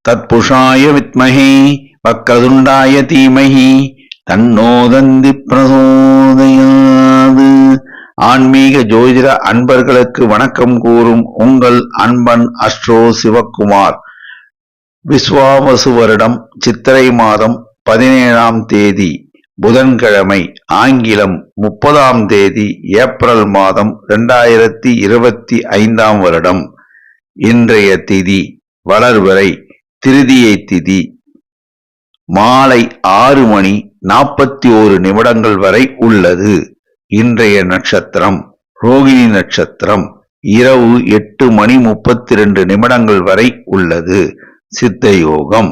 தத்புஷாய வித்மஹே வக்ரதுண்டாய தீமஹி தன்னோதந்தி பிரசோதயாது. ஆன்மீக ஜோதிட அன்பர்களுக்கு வணக்கம் கூறும் உங்கள் அன்பன் அஸ்ட்ரோ சிவக்குமார். விஸ்வாவசு வருடம் சித்திரை மாதம் 17ஆம் தேதி புதன்கிழமை, ஆங்கிலம் 30ஆம் தேதி ஏப்ரல் மாதம் 2025ஆம் வருடம். இன்றைய திதி வளர்வரை திருதியை திதி மாலை 6:41 வரை உள்ளது. இன்றைய நட்சத்திரம் ரோகிணி நட்சத்திரம் இரவு 8:32 வரை உள்ளது. சித்த யோகம்.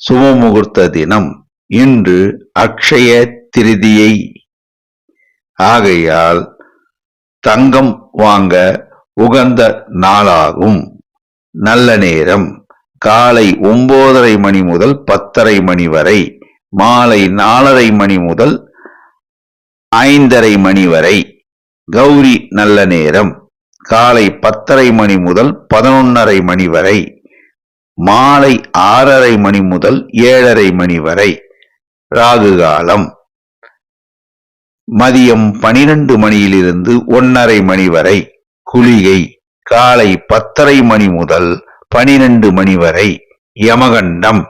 சுபமுகூர்த்த தினம். இன்று அக்ஷய திருதியை ஆகையால் தங்கம் வாங்க உகந்த நாளாகும். நல்ல நேரம் காலை 9:30 மணி முதல் 10:30 மணி வரை, மாலை 4:30 மணி முதல் 5:30 மணி வரை. கௌரி நல்ல நேரம் காலை 10:30 மணி முதல் 11:30 மணி வரை, மாலை 6:30 மணி முதல் 7:30 மணி வரை. ராகு காலம் மதியம் 12 மணியிலிருந்து 1:30 மணி வரை. குளிகை காலை 10:30 மணி முதல் 12 மணி வரை. யமகண்டம்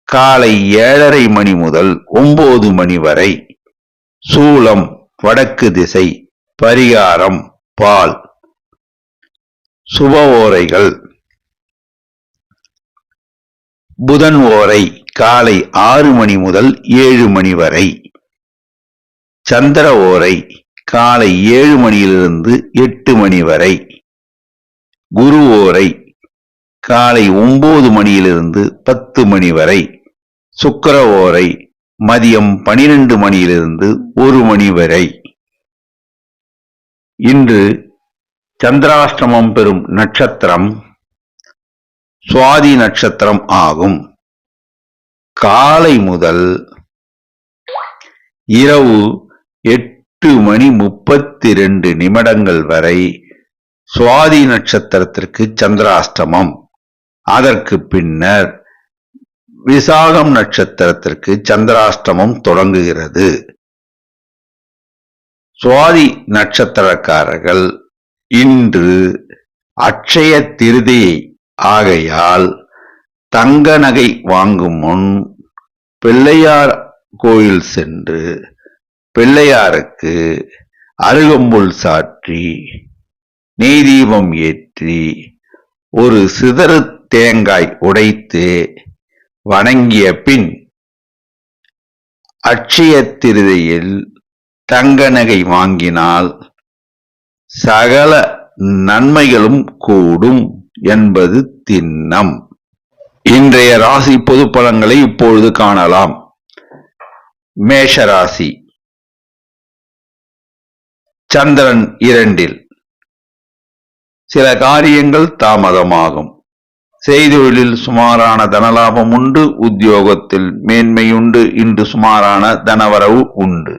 காலை 7:30 மணி முதல் 9 மணி வரை. சூலம் வடக்கு திசை. பரிகாரம் பால். சுப ஓரைகள். புதன் ஓரை காலை 6 மணி முதல் 7 மணி வரை. சந்திர ஓரை காலை 7 மணியிலிருந்து 8 மணி வரை. குரு ஓரை காலை 9 மணியிலிருந்து 10 மணி வரை. சுக்கிர ஓரை மதியம் 12 மணியிலிருந்து 1 மணி வரை. இன்று சந்திராஷ்டமம் பெறும் நட்சத்திரம் சுவாதி நட்சத்திரம் ஆகும். காலை முதல் இரவு 8:32 வரை சுவாதி நட்சத்திரத்திற்கு சந்திராஷ்டமம். அதற்கு பின்னர் விசாகம் நட்சத்திரத்திற்கு சந்திராஷ்டமம் தொடங்குகிறது. சுவாதி நட்சத்திரக்காரர்கள் இன்று அட்சய திருதியை ஆகையால் தங்க நகை வாங்கும் முன் பிள்ளையார் கோயில் சென்று பிள்ளையாருக்கு அருகம்புல் சாற்றி நெய் தீபம் ஏற்றி ஒரு சிதறு தேங்காய் உடைத்து வணங்கிய பின் அட்சய திருதியில் தங்க நகை வாங்கினால் சகல நன்மைகளும் கூடும் என்பது திண்ணம். இன்றைய ராசி பொது பலன்களை இப்பொழுது காணலாம். மேஷராசி. சந்திரன் 2. சில காரியங்கள் தாமதமாகும். செய்தொழிலில் சுமாரான தனலாபம் உண்டு. உத்தியோகத்தில் மேன்மையுண்டு. இன்று சுமாரான தனவரவு உண்டு.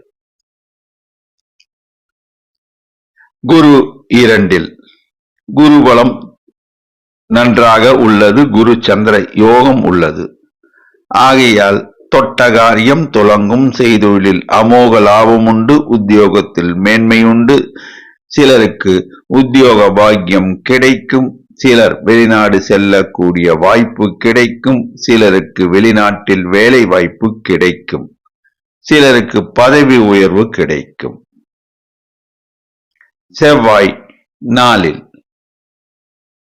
குரு 2. குருபலம் நன்றாக உள்ளது. குரு சந்திர யோகம் உள்ளது. ஆகையால் தொட்ட காரியம் துலங்கும். செய்தொழிலில் அமோக லாபம் உண்டு. உத்தியோகத்தில் மேன்மையுண்டு. சிலருக்கு உத்தியோக பாக்கியம் கிடைக்கும். சிலர் வெளிநாடு செல்லக்கூடிய வாய்ப்பு கிடைக்கும். சிலருக்கு வெளிநாட்டில் வேலை வாய்ப்பு கிடைக்கும். சிலருக்கு பதவி உயர்வு கிடைக்கும். செவ்வாய் 4.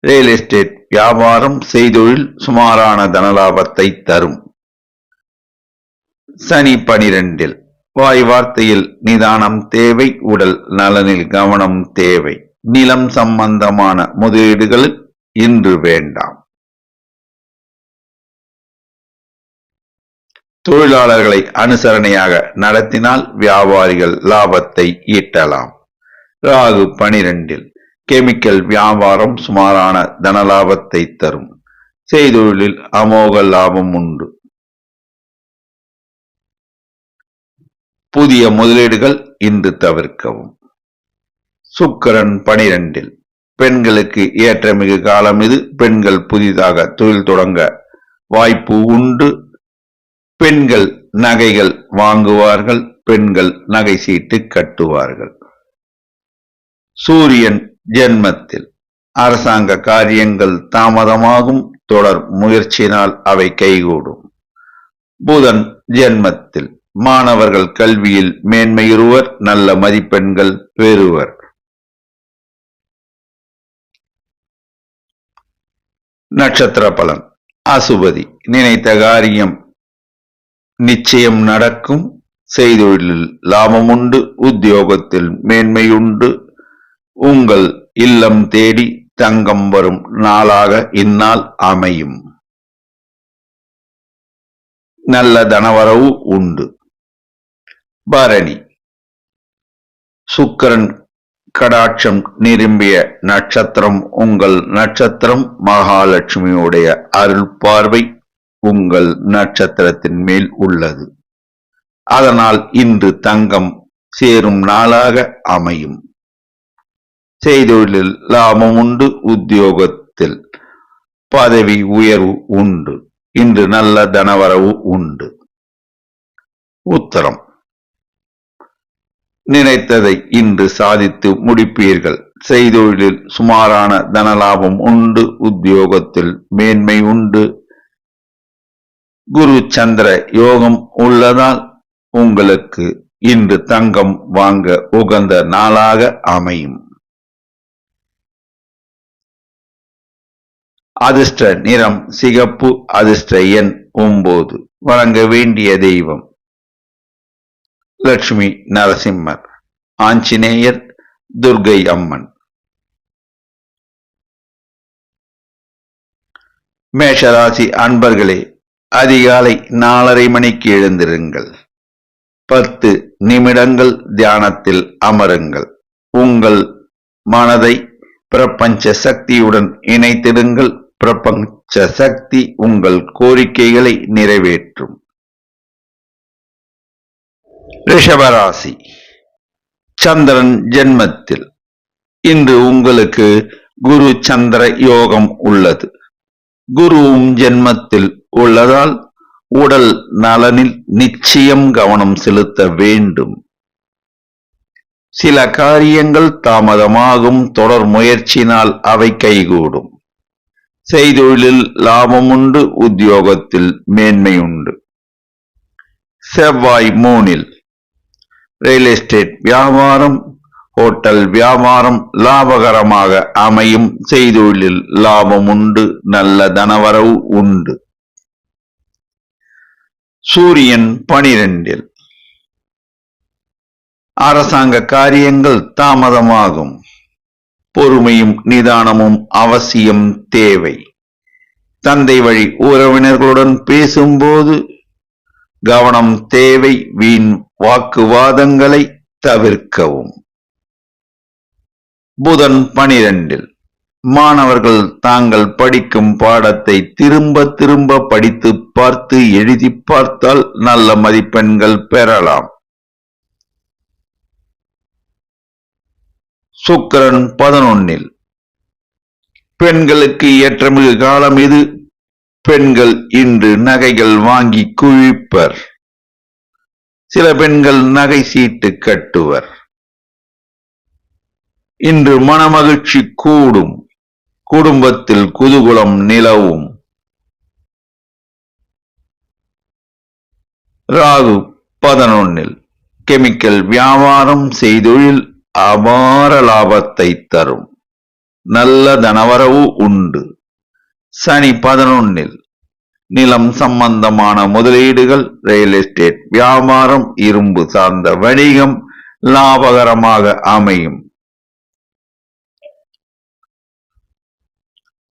ரியல் எஸ்டேட் வியாபாரம் செய்தொழில் சுமாரான தனலாபத்தை தரும். சனி 12. வாய் வார்த்தையில் நிதானம் தேவை. உடல் நலனில் கவனம் தேவை. நிலம் சம்பந்தமான முதலீடுகள் இன்று வேண்டாம். தொழிலாளர்களை அனுசரணையாக நடத்தினால் வியாபாரிகள் லாபத்தை ஈட்டலாம். ராகு 12. கெமிக்கல் வியாபாரம் சுமாரான தனலாபத்தை தரும். செய்தொழிலில் அமோக லாபம் உண்டு. புதிய முதலீடுகள் இன்று தவிர்க்கவும். சுக்கிரன் 12. பெண்களுக்கு ஏற்றமிகு காலம் இது. பெண்கள் புதிதாக தொழில் தொடங்க வாய்ப்பு உண்டு. பெண்கள் நகைகள் வாங்குவார்கள். பெண்கள் நகை சீட்டு கட்டுவார்கள். சூரியன் ஜென்மத்தில் அரசாங்க காரியங்கள் தாமதமாகும். தொடர் முயற்சியினால் அவை கைகூடும். புதன் ஜென்மத்தில் மாணவர்கள் கல்வியில் மேன்மையுறுவர். நல்ல மதிப்பெண்கள் பெறுவர். நட்சத்திர பலன். அசுபதி. நினைத்த காரியம் நிச்சயம் நடக்கும். செய்தொழிலில் லாபம் உண்டு. உத்தியோகத்தில் மேன்மையுண்டு. உங்கள் இல்லம் தேடி தங்கம் வரும் நாளாக இந்நாள் அமையும். நல்ல தனவரவு உண்டு. பரணி. சுக்கிரன் கடாட்சம் நிரம்பிய நட்சத்திரம் உங்கள் நட்சத்திரம். மகாலட்சுமியுடைய அருள் பார்வை உங்கள் நட்சத்திரத்தின் மேல் உள்ளது. அதனால் இன்று தங்கம் சேரும் நாளாக அமையும். செய்தொழிலில் லாபம் உண்டு. உத்தியோகத்தில் பதவி உயர்வு உண்டு. இன்று நல்ல தனவரவு உண்டு. உத்தரம். நினைத்ததை இன்று சாதித்து முடிப்பீர்கள். செய்தொழிலில் சுமாரான தனலாபம் உண்டு. உத்தியோகத்தில் மேன்மை உண்டு. குரு சந்திர யோகம் உள்ளதால் உங்களுக்கு இன்று தங்கம் வாங்க உகந்த நாளாக அமையும். அதிர்ஷ்ட நிறம் சிகப்பு. அதிர்ஷ்ட எண் 9. வணங்க வேண்டிய தெய்வம் லட்சுமி நரசிம்மர், ஆஞ்சநேயர், துர்கை அம்மன். மேஷராசி அன்பர்களே, அதிகாலை 4:30 மணிக்கு எழுந்திருங்கள். 10 நிமிடங்கள் தியானத்தில் அமருங்கள். உங்கள் மனதை பிரபஞ்ச சக்தியுடன் இணைத்திடுங்கள். பிரபஞ்ச சக்தி உங்கள் கோரிக்கைகளை நிறைவேற்றும். ரிஷபராசி. சந்திரன் ஜென்மத்தில் இன்று உங்களுக்கு குரு சந்திர யோகம் உள்ளது. குருவும் ஜென்மத்தில் உள்ளதால் உடல் நலனில் நிச்சயம் கவனம் செலுத்த வேண்டும். சில காரியங்கள் தாமதமாகும். தொடர் முயற்சியினால் அவை கைகூடும். செய்தொழிலில் லாபம் உண்டு. உத்தியோகத்தில் மேன்மை உண்டு. செவ்வாய் 3. ரியல் எஸ்டேட் வியாபாரம், ஹோட்டல் வியாபாரம் லாபகரமாக அமையும். செய்தொழிலில் லாபம் உண்டு. நல்ல தனவரவு உண்டு. சூரியன் 12. அரசாங்க காரியங்கள் தாமதமாகும். பொறுமையும் நிதானமும் அவசியம் தேவை. தந்தை வழி உறவினர்களுடன் பேசும்போது கவனம் தேவை. வீண் வாக்குவாதங்களை தவிர்க்கவும். புதன் 12. மாணவர்கள் தாங்கள் படிக்கும் பாடத்தை திரும்ப திரும்ப படித்து பார்த்து எழுதி பார்த்தால் நல்ல மதிப்பெண்கள் பெறலாம். சுக்கிரன் 11. பெண்களுக்கு ஏற்றமிகு காலம் இது. பெண்கள் இன்று நகைகள் வாங்கி குவிப்பர். சில பெண்கள் நகை சீட்டு கட்டுவர். இன்று மனமகிழ்ச்சி கூடும். குடும்பத்தில் குதூகலம் நிலவும். ராகு 11. கெமிக்கல் வியாபாரம் செய்தொழில் அபார லாபத்தை தரும். நல்ல தனவரவு உண்டு. சனி 11. நிலம் சம்பந்தமான முதலீடுகள், ரியல் எஸ்டேட் வியாபாரம், இரும்பு சார்ந்த வணிகம் லாபகரமாக அமையும்.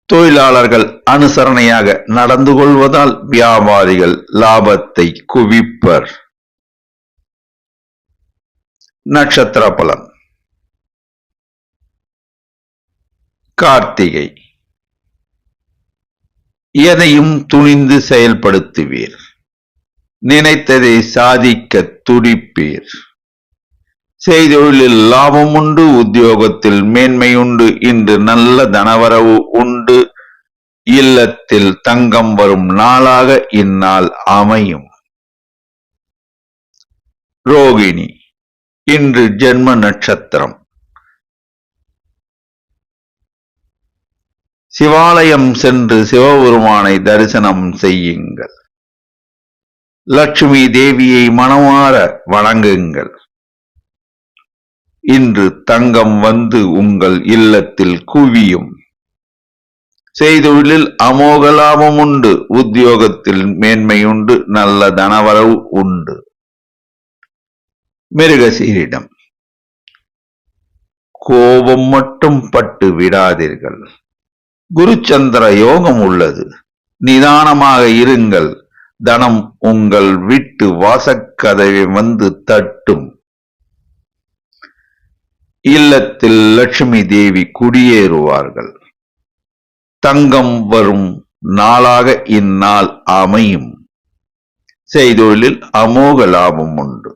தொழிலாளர்கள் அனுசரணையாக நடந்து கொள்வதால் வியாபாரிகள் லாபத்தை குவிப்பர். நட்சத்திர பலன். கார்த்திகை. எதையும் துணிந்து செயல்படுத்துவீர். நினைத்ததை சாதிக்க துடிப்பீர். செய்தொழிலில் லாபம் உண்டு, உத்தியோகத்தில் மேன்மை உண்டு. இன்று நல்ல தனவரவு உண்டு. இல்லத்தில் தங்கம் வரும் நாளாக இந்நாள் அமையும். ரோகிணி இன்று ஜென்ம நட்சத்திரம். சிவாலயம் சென்று சிவபெருமானை தரிசனம் செய்யுங்கள். லட்சுமி தேவியை மனமாற வணங்குங்கள். இன்று தங்கம் வந்து உங்கள் இல்லத்தில் குவியும். செய்தொழிலில் அமோக லாபம் உண்டு, உத்தியோகத்தில் மேன்மை உண்டு, நல்ல தனவரவு உண்டு. மிருகசீரிடம் கோபம் மட்டும் பட்டு விடாதீர்கள். குருச்சந்திர யோகம் உள்ளது. நிதானமாக இருங்கள். தனம் உங்கள் வீட்டு வாசக்கதவை வந்து தட்டும். இல்லத்தில் லட்சுமி தேவி குடியேறுவார்கள். தங்கம் வரும் நாளாக இந்நாள் அமையும். செய்தொழிலில் அமோக லாபம் உண்டு.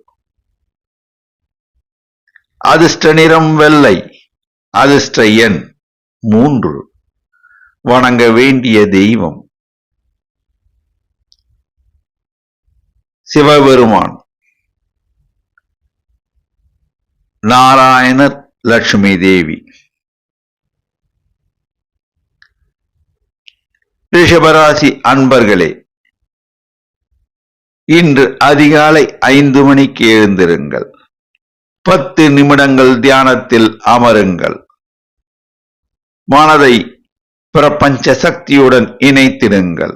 அதிர்ஷ்ட நிறம் வெள்ளை. அதிர்ஷ்ட எண் 3. வணங்க வேண்டிய தெய்வம் சிவபெருமான், நாராயணர், லட்சுமி தேவி. ரிஷபராசி அன்பர்களே, இன்று அதிகாலை 5 மணிக்கு எழுந்திருங்கள். 10 நிமிடங்கள் தியானத்தில் அமருங்கள். மனதை பிரபஞ்ச சக்தியுடன் இணைத்திடுங்கள்.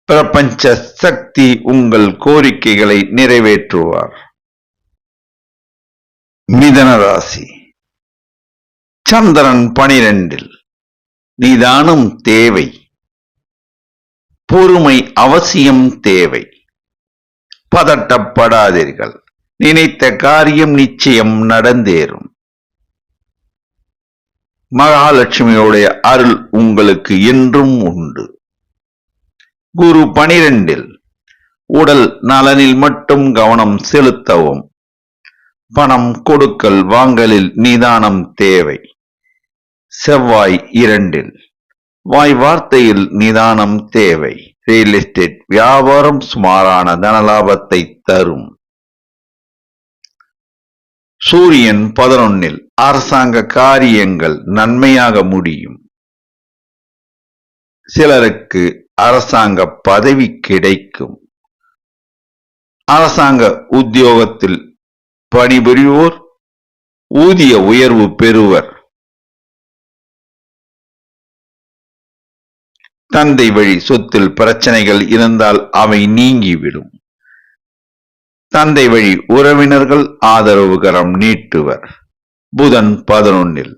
பிரபஞ்ச சக்தி உங்கள் கோரிக்கைகளை நிறைவேற்றுவார். மிதுன ராசி, சந்திரன் 12. நிதானம் தேவை. பொறுமை அவசியம் தேவை. பதட்டப்படாதீர்கள். நினைத்த காரியம் நிச்சயம் நடந்தேறும். மகாலட்சுமியுடைய அருள் உங்களுக்கு என்றும் உண்டு. குரு 12. உடல் நலனில் மட்டும் கவனம் செலுத்தவும். பணம் கொடுக்கல் வாங்கலில் நிதானம் தேவை. செவ்வாய் 2. வாய் வார்த்தையில் நிதானம் தேவை. ரியல் எஸ்டேட் வியாபாரம் சுமாரான தனலாபத்தை தரும். சூரியன் 11. அரசாங்க காரியங்கள் நன்மையாக முடியும். சிலருக்கு அரசாங்க பதவி கிடைக்கும். அரசாங்க உத்தியோகத்தில் பணிபுரிவோர் ஊதிய உயர்வு பெறுவர். தந்தை வழி சொத்தில் பிரச்சனைகள் இருந்தால் அவை நீங்கிவிடும். தந்தை வழி உறவினர்கள் ஆதரவு கரம் நீட்டுவர். புதன் 11.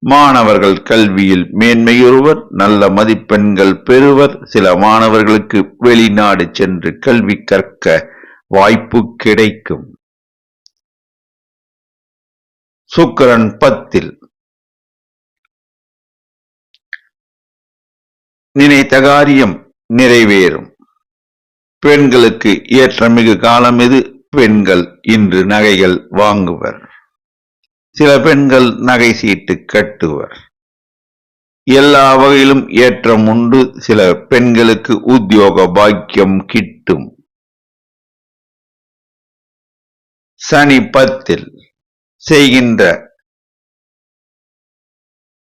மாணவர்கள் கல்வியில் மேன்மையுறுவர். நல்ல மதிப்பெண்கள் பெறுவர். சில மாணவர்களுக்கு வெளிநாடு சென்று கல்வி கற்க வாய்ப்பு கிடைக்கும். சுக்கிரன் 10. நினைத்த காரியம் நிறைவேறும். பெண்களுக்கு ஏற்றமிகு காலம் இது. பெண்கள் இன்று நகைகள் வாங்குவர். சில பெண்கள் நகை சீட்டு கட்டுவர். எல்லா வகையிலும் ஏற்றம் உண்டு. சில பெண்களுக்கு உத்தியோக பாக்கியம் கிட்டும். சனி 10. செய்கின்ற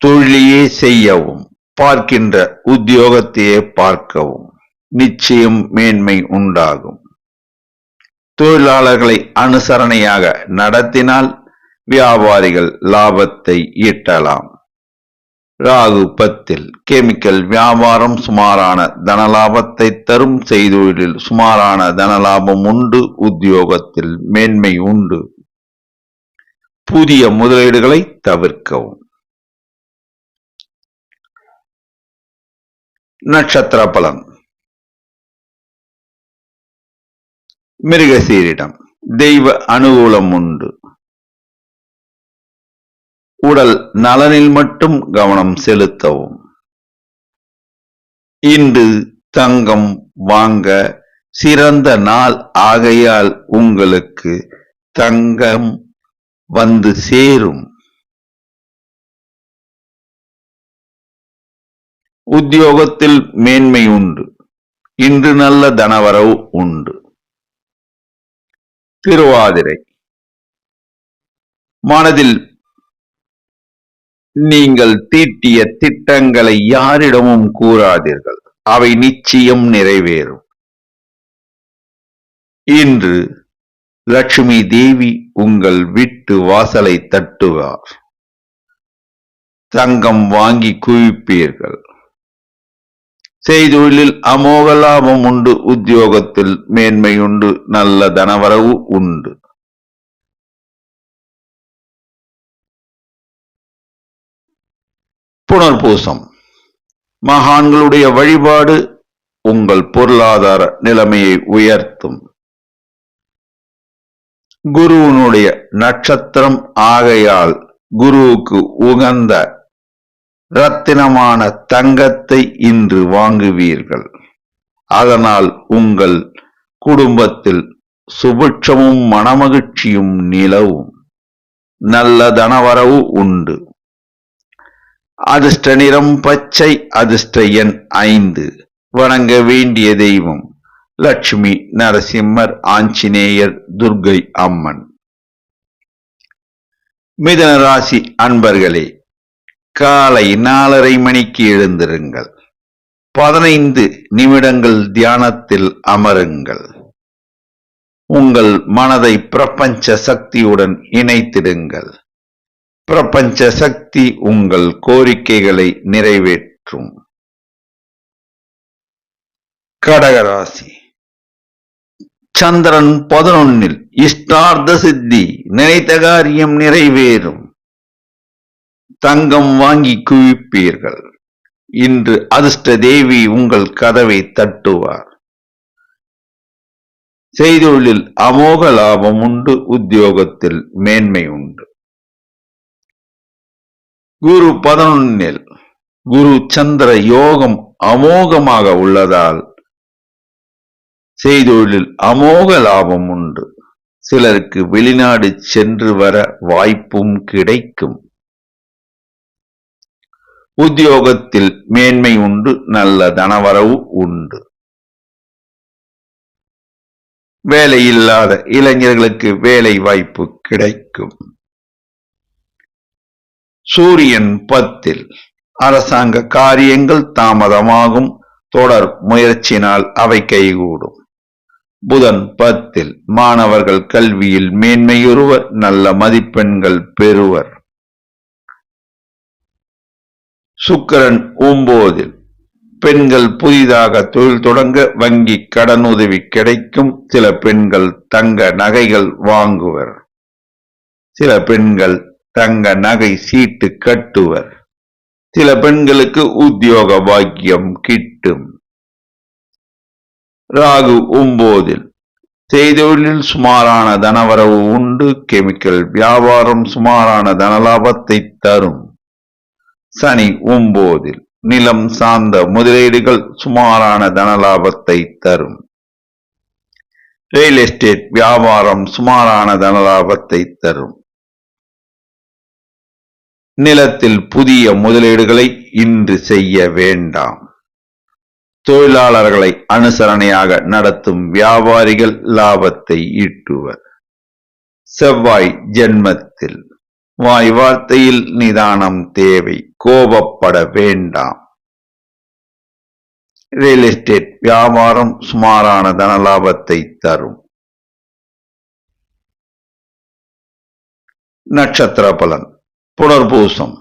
தொழிலையே செய்யவும், பார்க்கின்ற உத்தியோகத்தையே பார்க்கவும். நிச்சயம் மேன்மை உண்டாகும். தொழிலாளர்களை அனுசரணையாக நடத்தினால் வியாபாரிகள் லாபத்தை ஈட்டலாம். ராகு 10. கெமிக்கல் வியாபாரம் சுமாரான தனலாபத்தை தரும். செய்தொழிலில் சுமாரான தனலாபம் உண்டு. உத்தியோகத்தில் மேன்மை உண்டு. புதிய முதலீடுகளை தவிர்க்கவும். நட்சத்திர பலன். மிருகசீரிடம் தெய்வ அனுகூலம் உண்டு. உடல் நலனில் மட்டும் கவனம் செலுத்தவும். இன்று தங்கம் வாங்க சிறந்த நாள் ஆகையால் உங்களுக்கு தங்கம் வந்து சேரும். உத்தியோகத்தில் மேன்மை உண்டு. இன்று நல்ல தனவரவு உண்டு. திருவாதிரை. மனதில் நீங்கள் தீட்டிய திட்டங்களை யாரிடமும் கூறாதீர்கள். அவை நிச்சயம் நிறைவேறும். இன்று லட்சுமி தேவி உங்கள் வீட்டு வாசலை தட்டுவார். தங்கம் வாங்கி குவிப்பீர்கள். செய்தொழிலில் அமோக லாபம் உண்டு. உத்தியோகத்தில் மேன்மை உண்டு. நல்ல தனவரவு உண்டு. புனர்பூசம். மகான்களுடைய வழிபாடு உங்கள் பொருளாதார நிலைமையை உயர்த்தும். குருவினுடைய நட்சத்திரம் ஆகையால் குருவுக்கு உகந்த ரத்தினமான தங்கத்தை இன்று வாங்குவீர்கள். அதனால் உங்கள் குடும்பத்தில் சுபிட்சமும் மனமகிழ்ச்சியும் நிலவும். நல்ல தனவரவு உண்டு. அதிர்ஷ்ட நிறம் பச்சை. அதிர்ஷ்ட எண் 5. வணங்க வேண்டிய தெய்வம் லட்சுமி நரசிம்மர், ஆஞ்சநேயர், துர்க்கை அம்மன். மிதுன ராசி அன்பர்களே, காலை 4:30 மணிக்கு எழுந்திருங்கள். 15 நிமிடங்கள் தியானத்தில் அமருங்கள். உங்கள் மனதை பிரபஞ்ச சக்தியுடன் இணைத்திடுங்கள். பிரபஞ்ச சக்தி உங்கள் கோரிக்கைகளை நிறைவேற்றும். கடகராசி. சந்திரன் 11. இஷ்டார்த்த சித்தி. நினைத்த காரியம் நிறைவேறும். தங்கம் வாங்கி குவிப்பீர்கள். இன்று அதிர்ஷ்ட தேவி உங்கள் கதவை தட்டுவார். செய்தொழிலில் அமோக லாபம் உண்டு. உத்தியோகத்தில் மேன்மை உண்டு. குரு 11. குரு சந்திர யோகம் அமோகமாக உள்ளதால் செய்தொழிலில் அமோக லாபம் உண்டு. சிலருக்கு வெளிநாடு சென்று வர வாய்ப்பும் கிடைக்கும். உத்தியோகத்தில் மேன்மை உண்டு. நல்ல தனவரவு உண்டு. வேலை இல்லாத இளைஞர்களுக்கு வேலை வாய்ப்பு கிடைக்கும். சூரியன் 10. அரசாங்க காரியங்கள் தாமதமாகும். தொடர் முயற்சினால் அவை கைகூடும். புதன் 10. மாணவர்கள் கல்வியில் மேன்மையுறுவர். நல்ல மதிப்பெண்கள் பெறுவர். சுக்கிரன் 9. பெண்கள் புதிதாக தொழில் தொடங்க வங்கி கடனுதவி கிடைக்கும். சில பெண்கள் தங்க நகைகள் வாங்குவர். சில பெண்கள் தங்க நகை சீட்டு கட்டுவர். சில பெண்களுக்கு உத்தியோக பாக்கியம் கிட்டும். ராகு 9. செய்தொழிலில் சுமாரான தனவரவு உண்டு. கெமிக்கல் வியாபாரம் சுமாரான தனலாபத்தை தரும். சனி 9. நிலம் சார்ந்த முதலீடுகள் சுமாரான தனலாபத்தை தரும். ரியல் எஸ்டேட் வியாபாரம் சுமாரான தனலாபத்தை தரும். நிலத்தில் புதிய முதலீடுகளை இன்று செய்ய வேண்டாம். தொழிலாளர்களை அனுசரணையாக நடத்தும் வியாபாரிகள் லாபத்தை ஈட்டுவர். செவ்வாய் ஜென்மத்தில். வாய் வார்த்தையில் நிதானம் தேவை. கோபப்பட வேண்டாம். ரியல் எஸ்டேட் வியாபாரம் சுமாரான தனலாபத்தை தரும். நட்சத்திர பலன். புனர்பூசம்.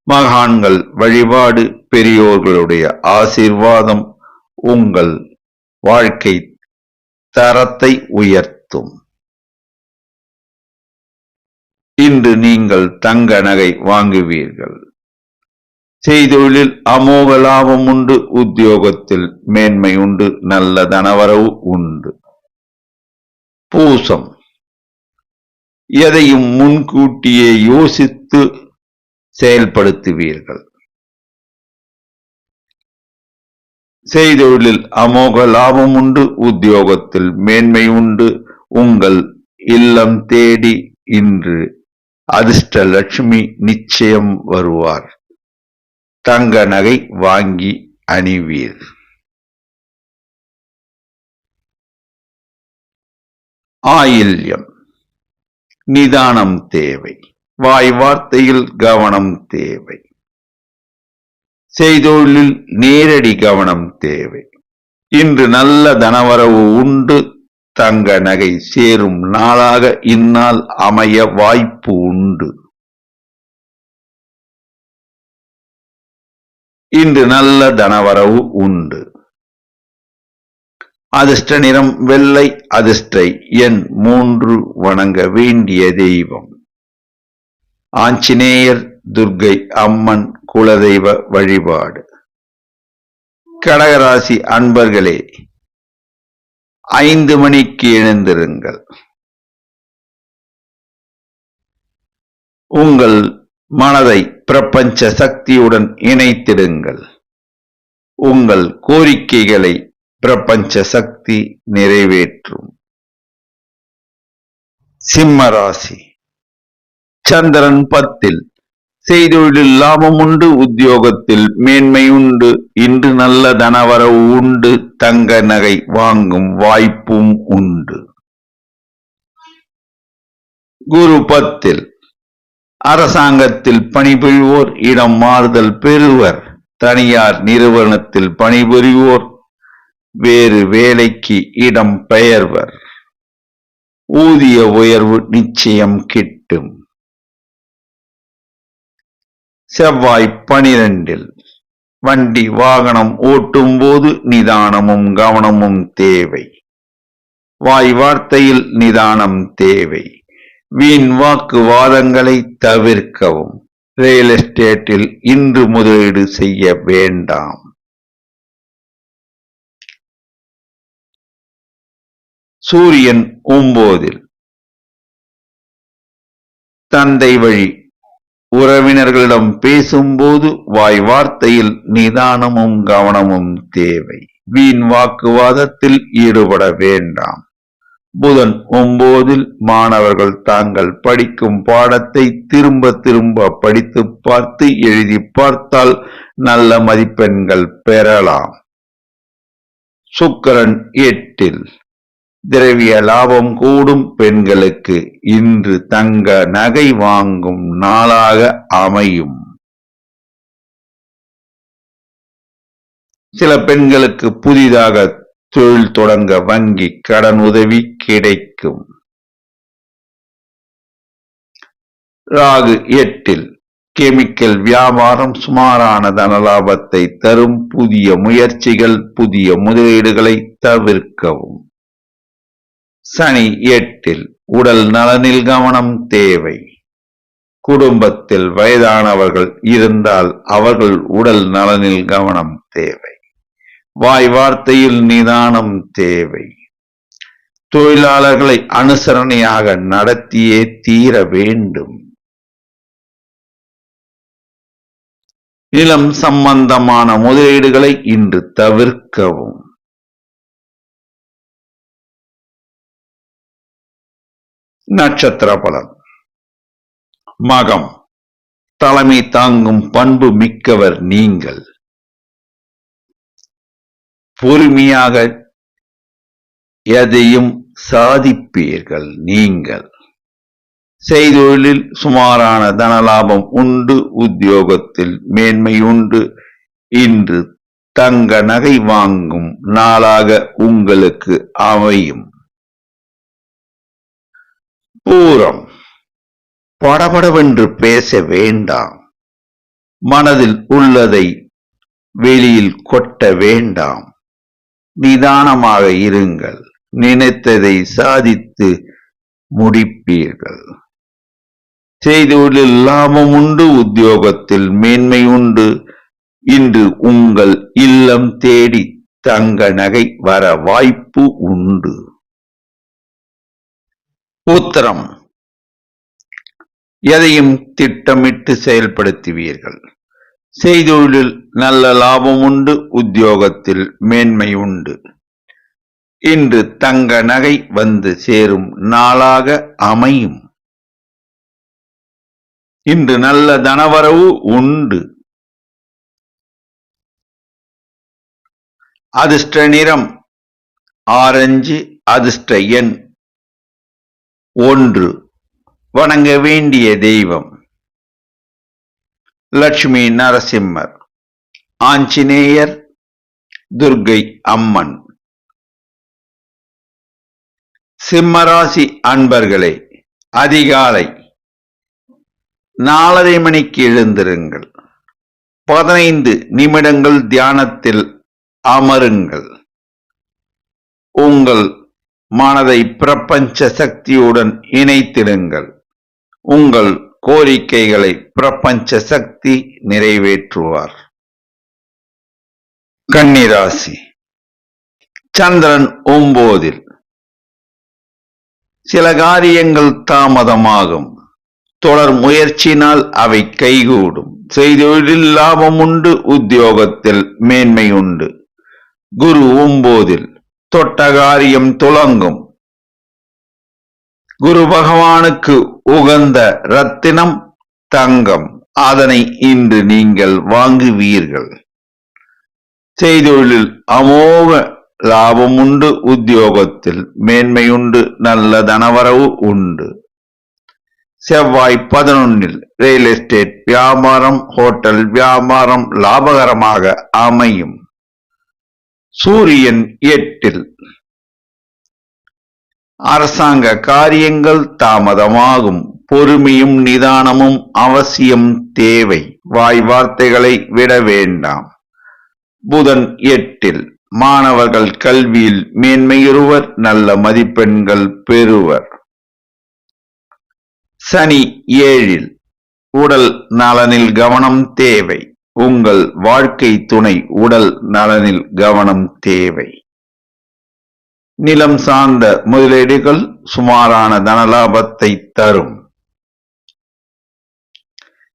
மகான்கள் வழிபாடு, பெரியோர்களுடைய ஆசீர்வாதம் உங்கள் வாழ்க்கை தரத்தை உயர்த்தும். இன்று நீங்கள் தங்க நகை வாங்குவீர்கள். செய்தொழிலில் அமோக லாபம் உண்டு. உத்தியோகத்தில் மேன்மை உண்டு. நல்ல தனவரவு உண்டு. பூசம். எதையும் முன்கூட்டியே யோசித்து செயல்படுத்துவீர்கள். செய்தொழிலில் அமோக லாபம் உண்டு. உத்தியோகத்தில் மேன்மை உண்டு. உங்கள் இல்லம் தேடி இன்று அதிர்ஷ்ட லட்சுமி நிச்சயம் வருவார். தங்க நகை வாங்கி அணிவீர். ஆயில்யம். நிதானம் தேவை. வாய் வார்த்தையில் கவனம் தேவை. செய்தொழிலில் நேரடி கவனம் தேவை. இன்று நல்ல தனவரவு உண்டு. தங்க நகை சேரும் நாளாக இந்நாள் அமைய வாய்ப்பு உண்டு. இன்று நல்ல தனவரவு உண்டு. அதிர்ஷ்ட நிறம் வெள்ளை. அதிர்ஷ்ட எண் 3. வணங்க வேண்டிய தெய்வம் ஆஞ்சநேயர், துர்க்கை அம்மன் குலதெய்வ வழிபாடு. கடகராசி அன்பர்களே, 5 மணிக்கு எழுந்திருங்கள். உங்கள் மனதை பிரபஞ்ச சக்தியுடன் இணைத்திடுங்கள். உங்கள் கோரிக்கைகளை பிரபஞ்ச சக்தி நிறைவேற்றும். சிம்ம ராசி. சந்திரன் 10. செய்தொழிலில் லாபம் உண்டு. உத்தியோகத்தில் மேன்மை உண்டு. இன்று நல்ல தனவரவு உண்டு. தங்க நகை வாங்கும் வாய்ப்பும் உண்டு. குரு 10. அரசாங்கத்தில் பணிபுரிவோர் இடம் மாறுதல் பெறுவர். தனியார் நிறுவனத்தில் பணிபுரிவோர் வேறு வேலைக்கு இடம் பெயர்வர். ஊதிய உயர்வு நிச்சயம் கிட்டும். செவ்வாய் 12. வண்டி வாகனம் ஓட்டும் போது நிதானமும் கவனமும் தேவை. வாய் வார்த்தையில் நிதானம் தேவை. வீண் வாக்குவாதங்களை தவிர்க்கவும். ரியல் எஸ்டேட்டில் இன்று முதலீடு செய்ய வேண்டாம். சூரியன் 9. தந்தை வழி உறவினர்களிடம் பேசும்போது வாய் வார்த்தையில் நிதானமும் கவனமும் தேவை. வீண் வாக்குவாதத்தில் ஈடுபட வேண்டாம். புதன் 9. மாணவர்கள் தாங்கள் படிக்கும் பாடத்தை திரும்ப திரும்ப படித்து பார்த்து எழுதி பார்த்தால் நல்ல மதிப்பெண்கள் பெறலாம். சுக்கிரன் 8. திரவிய லாபம் கூடும். பெண்களுக்கு இன்று தங்க நகை வாங்கும் நாளாக அமையும். சில பெண்களுக்கு புதிதாக தொழில் தொடங்க வங்கி கடன் உதவி கிடைக்கும். ராகு 8. கெமிக்கல் வியாபாரம் சுமாரான தனலாபத்தை தரும். புதிய முயற்சிகள், புதிய முதலீடுகளை தவிர்க்கவும். சனி 8. உடல் நலனில் கவனம் தேவை. குடும்பத்தில் வயதானவர்கள் இருந்தால் அவர்கள் உடல் நலனில் கவனம் தேவை. வாய் வார்த்தையில் நிதானம் தேவை. தொழிலாளர்களை அனுசரணையாக நடத்தியே தீர வேண்டும். நிலம் சம்பந்தமான முதலீடுகளை இன்று தவிர்க்கவும். நட்சத்திர பலன். மகம். தலைமை தாங்கும் பண்பு மிக்கவர் நீங்கள். பொறுமையாக எதையும் சாதிப்பீர்கள் நீங்கள். செய்தொழிலில் சுமாரான தனலாபம் உண்டு. உத்தியோகத்தில் மேன்மை உண்டு. இன்று தங்க நகை வாங்கும் நாளாக உங்களுக்கு அமையும். பூரம். படபடவென்று பேச வேண்டாம். மனதில் உள்ளதை வெளியில் கொட்ட வேண்டாம். நிதானமாக இருங்கள். நினைத்ததை சாதித்து முடிப்பீர்கள். செய்தொழிலில் லாபம் உண்டு. உத்தியோகத்தில் மேன்மை உண்டு. இன்று உங்கள் இல்லம் தேடி தங்க நகை வர வாய்ப்பு உண்டு. உத்திரம். எதையும் திட்டமிட்டு செயல்படுத்துவீர்கள். செய்தொழிலில் நல்ல லாபம் உண்டு. உத்தியோகத்தில் மேன்மை உண்டு. இன்று தங்க நகை வந்து சேரும் நாளாக அமையும். இன்று நல்ல தனவரவு உண்டு. அதிர்ஷ்ட நிறம் ஆரஞ்சு. அதிர்ஷ்ட எண் 1. வணங்க வேண்டிய தெய்வம் லட்சுமி நரசிம்மர், ஆஞ்சநேயர், துர்க்கை அம்மன். சிம்மராசி அன்பர்களே, அதிகாலை 4:30 மணிக்கு எழுந்திருங்கள். 15 நிமிடங்கள் தியானத்தில் அமருங்கள். உங்கள் மனதை பிரபஞ்ச சக்தியுடன் இணைத்திடுங்கள். உங்கள் கோரிக்கைகளை பிரபஞ்ச சக்தி நிறைவேற்றுவார். கன்னிராசி, சந்திரன் 9. சில காரியங்கள் தாமதமாகும். தொடர் முயற்சினால் அவை கைகூடும். செய்தொழிலில் லாபம் உண்டு. உத்தியோகத்தில் மேன்மை உண்டு. குரு 9. தொட்ட காரியம் துலங்கும். குரு பகவானுக்கு உகந்த ரத்தினம் தங்கம். அதனை இன்று நீங்கள் வாங்குவீர்கள். செய்தொழிலில் அமோக லாபம் உண்டு. உத்தியோகத்தில் மேன்மை உண்டு. நல்ல தனவரவு உண்டு. செவ்வாய் 11. ரியல் எஸ்டேட் வியாபாரம், ஹோட்டல் வியாபாரம் லாபகரமாக அமையும். சூரியன் 8. அரசாங்க காரியங்கள் தாமதமாகும். பொறுமையும் நிதானமும் அவசியம் தேவை. வாய் வார்த்தைகளை விட வேண்டாம். புதன் 8. மாணவர்கள் கல்வியில் மேன்மையுறுவர். நல்ல மதிப்பெண்கள் பெறுவர். சனி 7. உடல் நலனில் கவனம் தேவை. உங்கள் வாழ்க்கை துணை உடல் நலனில் கவனம் தேவை. நிலம் சார்ந்த முதலீடுகள் சுமாரான தனலாபத்தை தரும்.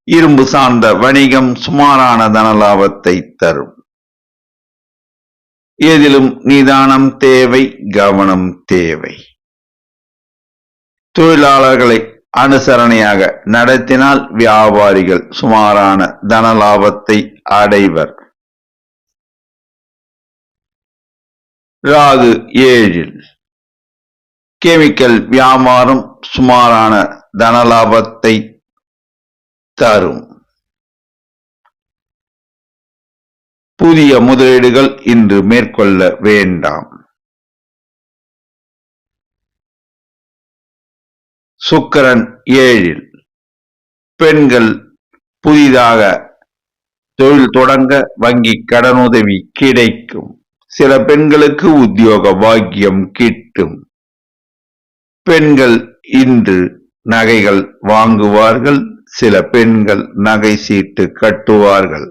இரும்பு சார்ந்த வணிகம் சுமாரான தனலாபத்தை தரும். எதிலும் நிதானம் தேவை, கவனம் தேவை. தொழிலாளர்களை அனுசரணையாக நடத்தினால் வியாபாரிகள் சுமாரான தனலாபத்தை அடைவர். ராகு 7. கெமிக்கல் வியாபாரம் சுமாரான தனலாபத்தை தரும். புதிய முதலீடுகள் இன்று மேற்கொள்ள வேண்டாம். சுக்கிரன் 7. பெண்கள் புதிதாக தொழில் தொடங்க வங்கி கடனுதவி கிடைக்கும். சில பெண்களுக்கு உத்தியோக பாக்கியம் கிட்டும். பெண்கள் இன்று நகைகள் வாங்குவார்கள். சில பெண்கள் நகை சீட்டு கட்டுவார்கள்.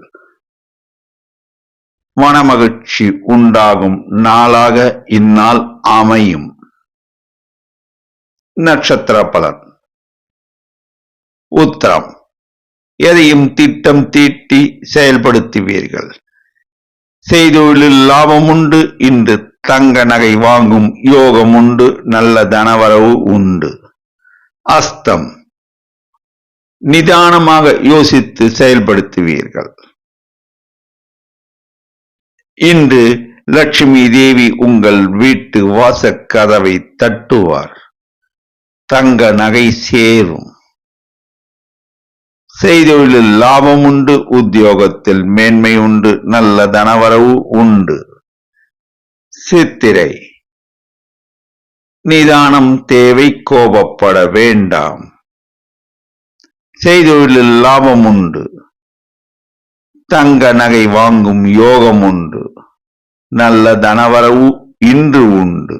மனமகிழ்ச்சி உண்டாகும் நாளாக இந்நாள் அமையும். நட்சத்திர பலன். உத்திரம். எதையும் திட்டம் தீட்டி செயல்படுத்துவீர்கள். செய்தொழிலில் லாபம் உண்டு. இன்று தங்க நகை வாங்கும் யோகம் உண்டு. நல்ல தனவரவு உண்டு. அஸ்தம். நிதானமாக யோசித்து செயல்படுத்துவீர்கள். இன்று லட்சுமி தேவி உங்கள் வீட்டு வாசற்கதவை தட்டுவார். தங்க நகை சேரும். செய்தொழிலில் லாபம் உண்டு. உத்தியோகத்தில் மேன்மை உண்டு. நல்ல தனவரவு உண்டு. சித்திரை. நிதானம் தேவை, கோபப்பட வேண்டாம். செய்தொழிலில் லாபம் உண்டு. தங்க நகை வாங்கும் யோகம் உண்டு. நல்ல தனவரவு இன்று உண்டு.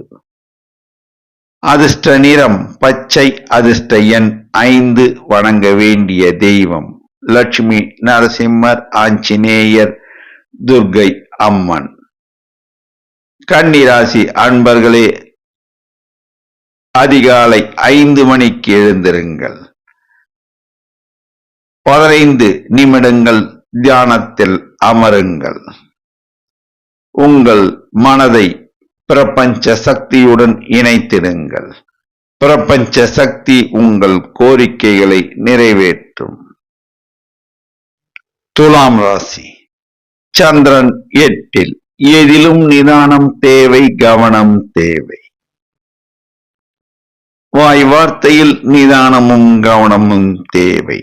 அதிர்ஷ்ட நிறம் பச்சை. அதிர்ஷ்ட எண் 5. வணங்க வேண்டிய தெய்வம் லட்சுமி நரசிம்மர், ஆஞ்சநேயர், துர்க்கை அம்மன். கன்னிராசி அன்பர்களே, அதிகாலை 5 மணிக்கு எழுந்திருங்கள். 15 நிமிடங்கள் தியானத்தில் அமருங்கள். உங்கள் மனதை பிரபஞ்ச சக்தியுடன் இணைத்திடுங்கள். பிரபஞ்ச சக்தி உங்கள் கோரிக்கைகளை நிறைவேற்றும். துலாம் ராசி. சந்திரன் 8. எதிலும் நிதானம் தேவை, கவனம் தேவை. வாய் வார்த்தையில் நிதானமும் கவனமும் தேவை.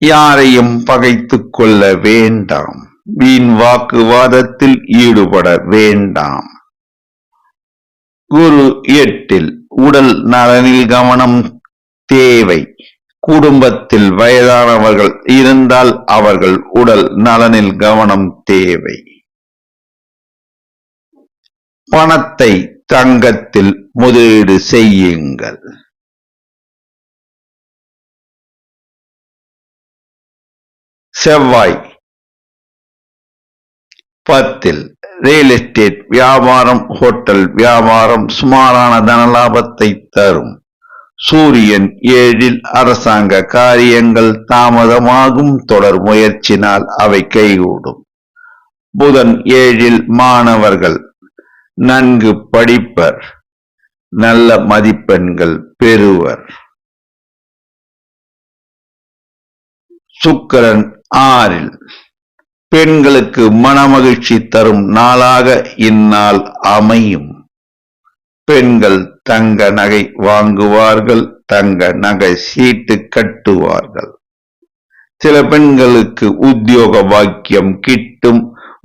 யாரையும் பகைத்துக் கொள்ள வேண்டாம். வீண் வாக்குவாதத்தில் ஈடுபட வேண்டாம். குரு 8. உடல் நலனில் கவனம் தேவை. குடும்பத்தில் வயதானவர்கள் இருந்தால் அவர்கள் உடல் நலனில் கவனம் தேவை. பணத்தை தங்கத்தில் முதலீடு செய்யுங்கள். செவ்வாய் 10. ரியல் எஸ்டேட் வியாபாரம், ஹோட்டல் வியாபாரம் சுமாரான தனலாபத்தை தரும். சூரியன் 7. அரசாங்க காரியங்கள் தாமதமாகும். தொடர் முயற்சினால் அவை கைகூடும். புதன் 7. மாணவர்கள் நன்கு படிப்பர். நல்ல மதிப்பெண்கள் பெறுவர். சுக்கிரன் 6. பெண்களுக்கு மனமகிழ்ச்சி தரும் நாளாக இந்நாள் அமையும். பெண்கள் தங்க நகை வாங்குவார்கள். தங்க நகை சீட்டு கட்டுவார்கள். சில பெண்களுக்கு உத்தியோக பாக்கியம் கிட்டும்.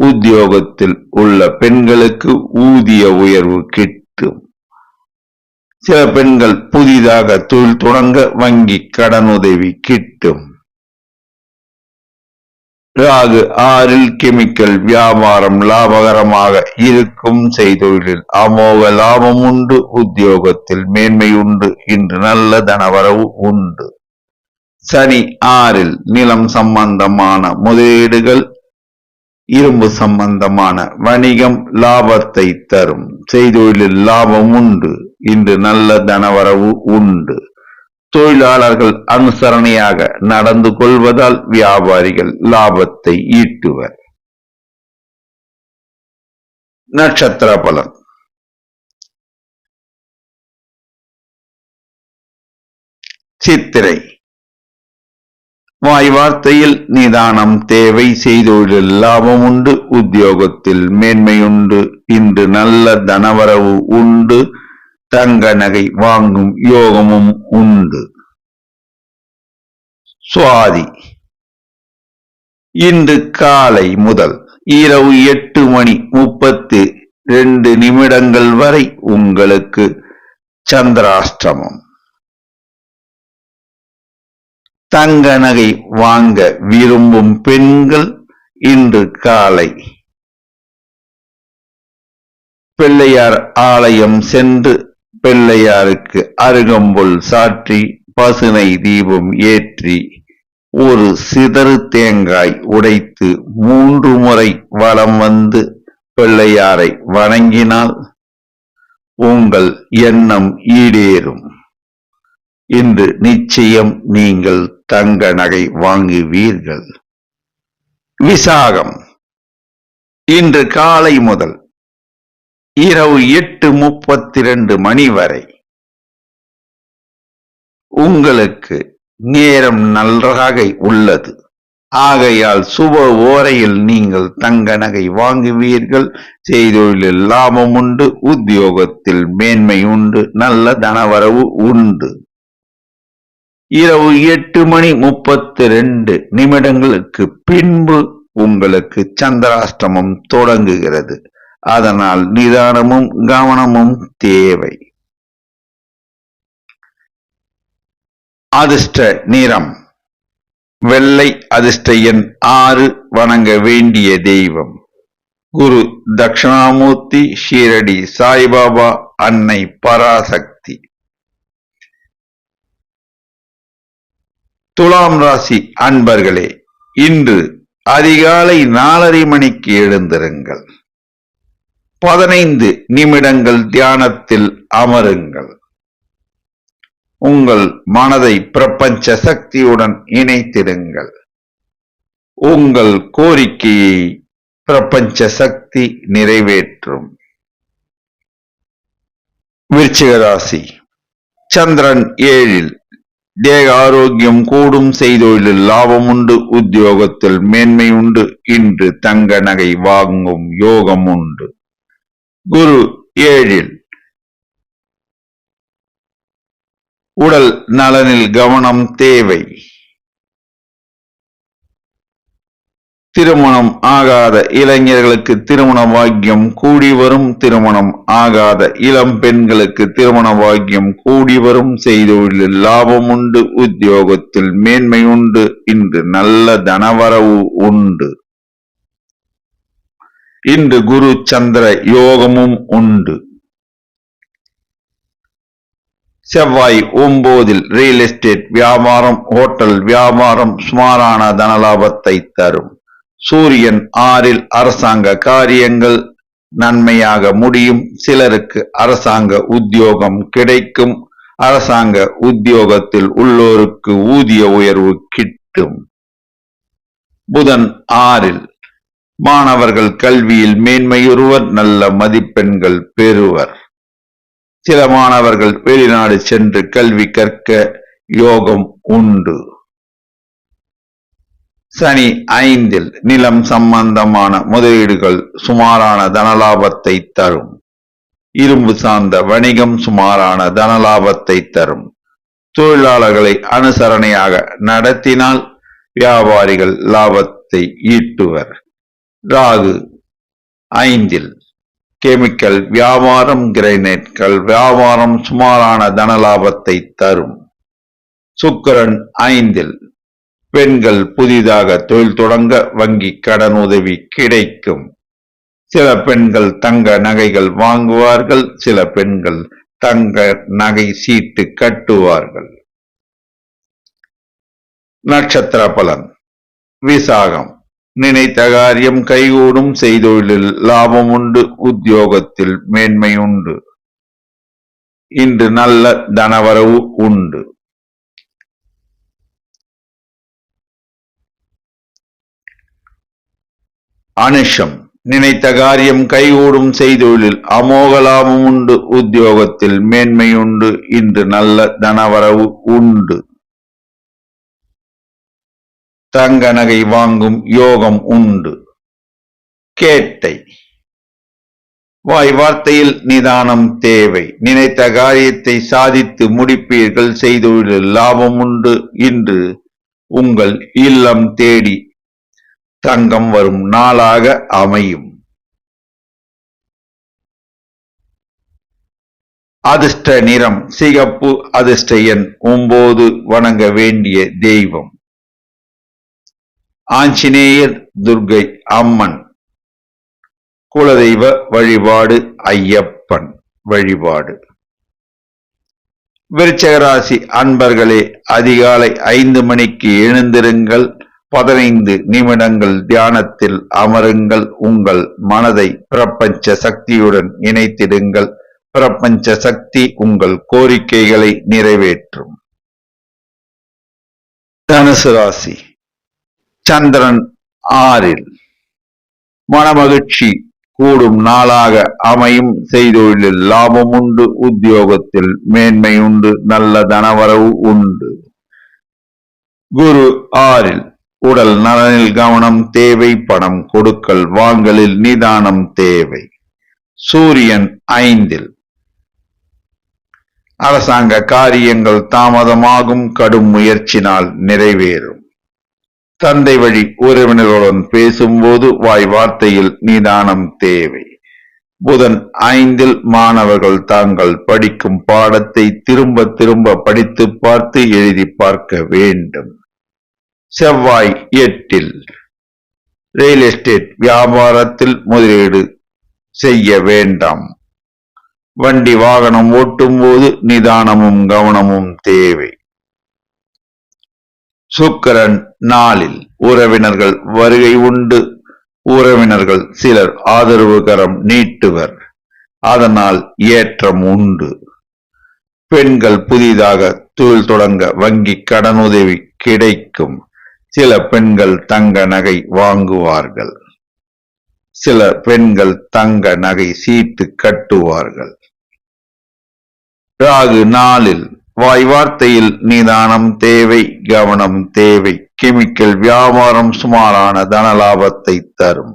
உத்தியோகத்தில் உள்ள பெண்களுக்கு ஊதிய உயர்வு கிட்டும். சில பெண்கள் புதிதாக தொழில் தொடங்க வங்கி கடனுதவி கிட்டும். ராகு 6. கெமிக்கல் வியாபாரம் லாபகரமாக இருக்கும். செய்தொழிலில் அமோக லாபம் உண்டு. உத்தியோகத்தில் மேன்மை உண்டு. இன்று நல்ல தனவரவு உண்டு. சனி 6. நிலம் சம்பந்தமான முதலீடுகள், இரும்பு சம்பந்தமான வணிகம் லாபத்தை தரும். செய்தொழிலில் லாபம் உண்டு. இன்று நல்ல தனவரவு உண்டு. தொழிலாளர்கள் அனுசரணையாக நடந்து கொள்வதால் வியாபாரிகள் லாபத்தை ஈட்டுவர். நட்சத்திர பலன். சித்திரை. வாய் வார்த்தையில் நிதானம் தேவை. செய்தொழிலில் லாபம் உண்டு. உத்தியோகத்தில் மேன்மையுண்டு. இன்று நல்ல தனவரவு உண்டு. தங்க நகை வாங்கும் யோகமும் உண்டு. சுவாதி. இன்று காலை முதல் இரவு 8:32 வரை உங்களுக்கு சந்திராஷ்டமம். தங்க நகை வாங்க விரும்பும் பெண்கள் இன்று காலை பிள்ளையார் ஆலயம் சென்று பிள்ளையாருக்கு அருகம்புல் சாற்றி பசுனை தீபம் ஏற்றி ஒரு சிதறு தேங்காய் உடைத்து 3 முறை வலம் வந்து பிள்ளையாரை வணங்கினால் உங்கள் எண்ணம் ஈடேறும். இன்று நிச்சயம் நீங்கள் தங்க நகை வாங்குவீர்கள். விசாகம். இன்று காலை முதல் இரவு 8:32 வரை உங்களுக்கு நேரம் நன்றாக உள்ளது. ஆகையால் சுப ஓரையில் நீங்கள் தங்க நகை வாங்குவீர்கள். செய்தொழிலில் லாபம் உண்டு. உத்தியோகத்தில் மேன்மை உண்டு. நல்ல தனவரவு உண்டு. இரவு 8:32 பின்பு உங்களுக்கு சந்திராஷ்டமம் தொடங்குகிறது. அதனால் நிதானமும் கவனமும் தேவை. அதிர்ஷ்ட நிறம் வெள்ளை. அதிர்ஷ்ட எண் 6. வணங்க வேண்டிய தெய்வம் குரு தட்சிணாமூர்த்தி, ஷீரடி சாய்பாபா, அன்னை பராசக்தி. துலாம் ராசி அன்பர்களே, இன்று அதிகாலை 4:30 மணிக்கு எழுந்திருங்கள். 15 நிமிடங்கள் தியானத்தில் அமருங்கள். உங்கள் மனதை பிரபஞ்ச சக்தியுடன் இணைத்திடுங்கள். உங்கள் கோரிக்கையை பிரபஞ்ச சக்தி நிறைவேற்றும். விருச்சிக ராசி. சந்திரன் 7. தேக ஆரோக்கியம் கூடும், செய்தொழிலில் லாபம் உண்டு, உத்தியோகத்தில் மேன்மை உண்டு, இன்று தங்க நகை வாங்கும் யோகம் உண்டு. குரு 7ல் உடல் நலனில் கவனம் தேவை. திருமணம் ஆகாத இளைஞர்களுக்கு திருமண பாக்கியம் கூடி வரும், திருமணம் ஆகாத இளம் பெண்களுக்கு திருமண பாக்கியம் கூடி வரும், செய்தொழிலில் லாபம் உண்டு, உத்தியோகத்தில் மேன்மை உண்டு, இன்று நல்ல தனவரவு உண்டு. இன்று குரு சந்திர யோகமும் உண்டு. செவ்வாய் 9ல் ரியல் எஸ்டேட் வியாபாரம், ஹோட்டல் வியாபாரம் சுமாரான தனலாபத்தை தரும். சூரியன் 6ல் அரசாங்க காரியங்கள் நன்மையாக முடியும், சிலருக்கு அரசாங்க உத்தியோகம் கிடைக்கும், அரசாங்க உத்தியோகத்தில் உள்ளோருக்கு ஊதிய உயர்வு கிட்டும். புதன் 6ல் மாணவர்கள் கல்வியில் மேன்மையுறுவர், நல்ல மதிப்பெண்கள் பெறுவர். சில மாணவர்கள் வெளிநாடு சென்று கல்வி கற்க யோகம் உண்டு. சனி 5ல் நிலம் சம்பந்தமான முதலீடுகள் சுமாரான தனலாபத்தை தரும். இரும்பு சார்ந்த வணிகம் சுமாரான தனலாபத்தை தரும். தொழிலாளர்களை அனுசரணையாக நடத்தினால் வியாபாரிகள் லாபத்தை ஈட்டுவர். ராகு 5ல் கெமிக்கல் வியாபாரம், கிரைனைட்கள் வியாபாரம் சுமாரான தனலாபத்தை தரும். சுக்கிரன் 5ல் பெண்கள் புதிதாக தொழில் தொடங்க வங்கி கடன் உதவி கிடைக்கும். சில பெண்கள் தங்க நகைகள் வாங்குவார்கள், சில பெண்கள் தங்க நகை சீட்டு கட்டுவார்கள். நட்சத்திர பலன். விசாகம் நினைத்த காரியம் கைகூடும், செய்தொழிலில் லாபம் உண்டு, உத்தியோகத்தில் மேன்மை உண்டு, இன்று நல்ல தனவரவு உண்டு. அனுஷம் நினைத்த காரியம் கைகூடும், செய்தொழிலில் அமோக லாபம் உண்டு, உத்தியோகத்தில் மேன்மை உண்டு, இன்று நல்ல தனவரவு உண்டு. தங்க நகை வாங்கும் யோகம் உண்டு. கேட்டை வாய் வார்த்தையில் நிதானம் தேவை. நினைத்த காரியத்தை சாதித்து முடிப்பீர்கள், செய்தொழிலில் லாபம் உண்டு, இன்று உங்கள் இல்லம் தேடி தங்கம் வரும் நாளாக அமையும். அதிர்ஷ்ட நிறம் சிகப்பு. அதிர்ஷ்ட எண் 9. வணங்க வேண்டிய தெய்வம் ஆஞ்சநேயர், துர்க்கை அம்மன். குலதெய்வ வழிபாடு ஐயப்பன் வழிபாடு. விருச்சிக ராசி அன்பர்களே, அதிகாலை 5 மணிக்கு எழுந்திருங்கள், 15 நிமிடங்கள் தியானத்தில் அமருங்கள், உங்கள் மனதை பிரபஞ்ச சக்தியுடன் இணைத்திடுங்கள். பிரபஞ்ச சக்தி உங்கள் கோரிக்கைகளை நிறைவேற்றும். தனுசு ராசி. சந்திரன் 6ல் மனமகிழ்ச்சி கூடும் நாளாக அமையும், செய்தொழிலில் லாபம் உண்டு, உத்தியோகத்தில் மேன்மை உண்டு, நல்ல தனவரவு உண்டு. குரு 6ல் உடல் நலனில் கவனம் தேவை, பணம் கொடுக்கல் வாங்கலில் நிதானம் தேவை. சூரியன் 5ல் அரசாங்க காரியங்கள் தாமதமாகும், கடும் முயற்சினால் நிறைவேறும். தந்தை வழி உறவினர்களுடன் பேசும்போது வாய் வார்த்தையில் நிதானம் தேவை. புதன் 5ல் மாணவர்கள் தாங்கள் படிக்கும் பாடத்தை திரும்ப திரும்ப படித்து பார்த்து எழுதி பார்க்க வேண்டும். செவ்வாய் 8ல் ரியல் எஸ்டேட் வியாபாரத்தில் முதலீடு செய்ய வேண்டாம். வண்டி வாகனம் ஓட்டும் போது நிதானமும் கவனமும் தேவை. சுக்கிரன் 4ல் உறவினர்கள் வருகை உண்டு. உறவினர்கள் சிலர் ஆதரவு கரம் நீட்டுவர், அதனால் ஏற்றம் உண்டு. பெண்கள் புதிதாக தொழில் தொடங்க வங்கி கடனுதவி கிடைக்கும். சில பெண்கள் தங்க நகை வாங்குவார்கள், சில பெண்கள் தங்க நகை சீட்டு கட்டுவார்கள். ராகு 4ல் வாய் வார்த்தையில் நிதானம் தேவை, கவனம் தேவை. கெமிக்கல் வியாபாரம் சுமாரான தன லாபத்தை தரும்.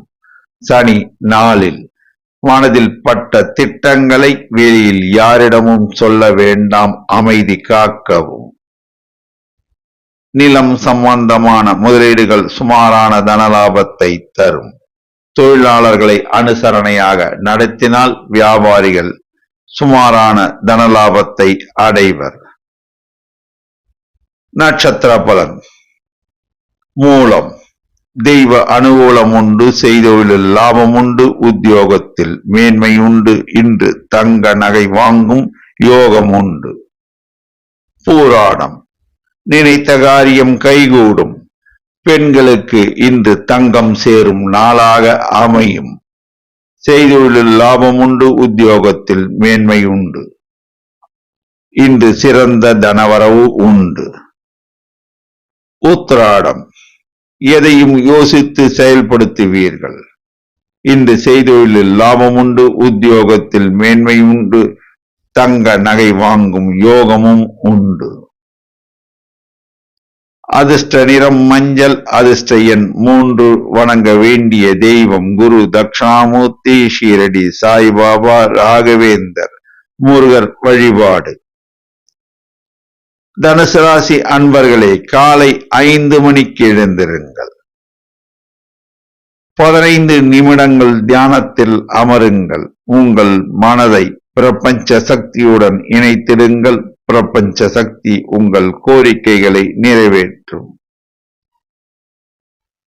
சனி நாளில் மனதில் பட்ட திட்டங்களை வெளியில் யாரிடமும் சொல்ல வேண்டாம், அமைதி காக்கவும். நிலம் சம்பந்தமான முதலீடுகள் சுமாரான தன லாபத்தை தரும். தொழிலாளர்களை அனுசரணையாக நடத்தினால் வியாபாரிகள் சுமாரான தன லாபத்தை அடைவர். நட்சத்திர பலன். மூலம் தெய்வ அனுகூலம் உண்டு, செய்தொழிலில் லாபம் உண்டு, உத்தியோகத்தில் மேன்மை உண்டு, இன்று தங்க நகை வாங்கும் யோகம் உண்டு. பூராடம் நினைத்த காரியம் கைகூடும், பெண்களுக்கு இன்று தங்கம் சேரும் நாளாக அமையும். செய்தொழிலில் லாபம் உண்டு, உத்தியோகத்தில் மேன்மை உண்டு, இன்று சிறந்த தனவரவு உண்டு. உத்திராடம் எதையும் யோசித்து செயல்படுத்துவீர்கள், இன்று செய்தொழிலில் லாபம் உண்டு, உத்தியோகத்தில் மேன்மை உண்டு, தங்க நகை வாங்கும் யோகமும் உண்டு. அதிர்ஷ்ட நிறம் மஞ்சள், அதிர்ஷ்ட எண் 3, வணங்க வேண்டிய தெய்வம் குரு தட்சிணாமூர்த்தி, ஷீரடி சாய்பாபா, ராகவேந்தர், முருகர் வழிபாடு. தனுசு ராசி அன்பர்களே, காலை 5 மணிக்கு எழுந்திருங்கள். 15 நிமிடங்கள் தியானத்தில் அமருங்கள். உங்கள் மனதை பிரபஞ்ச சக்தியுடன் இணைத்திடுங்கள். பிரபஞ்ச சக்தி உங்கள் கோரிக்கைகளை நிறைவேற்றும்.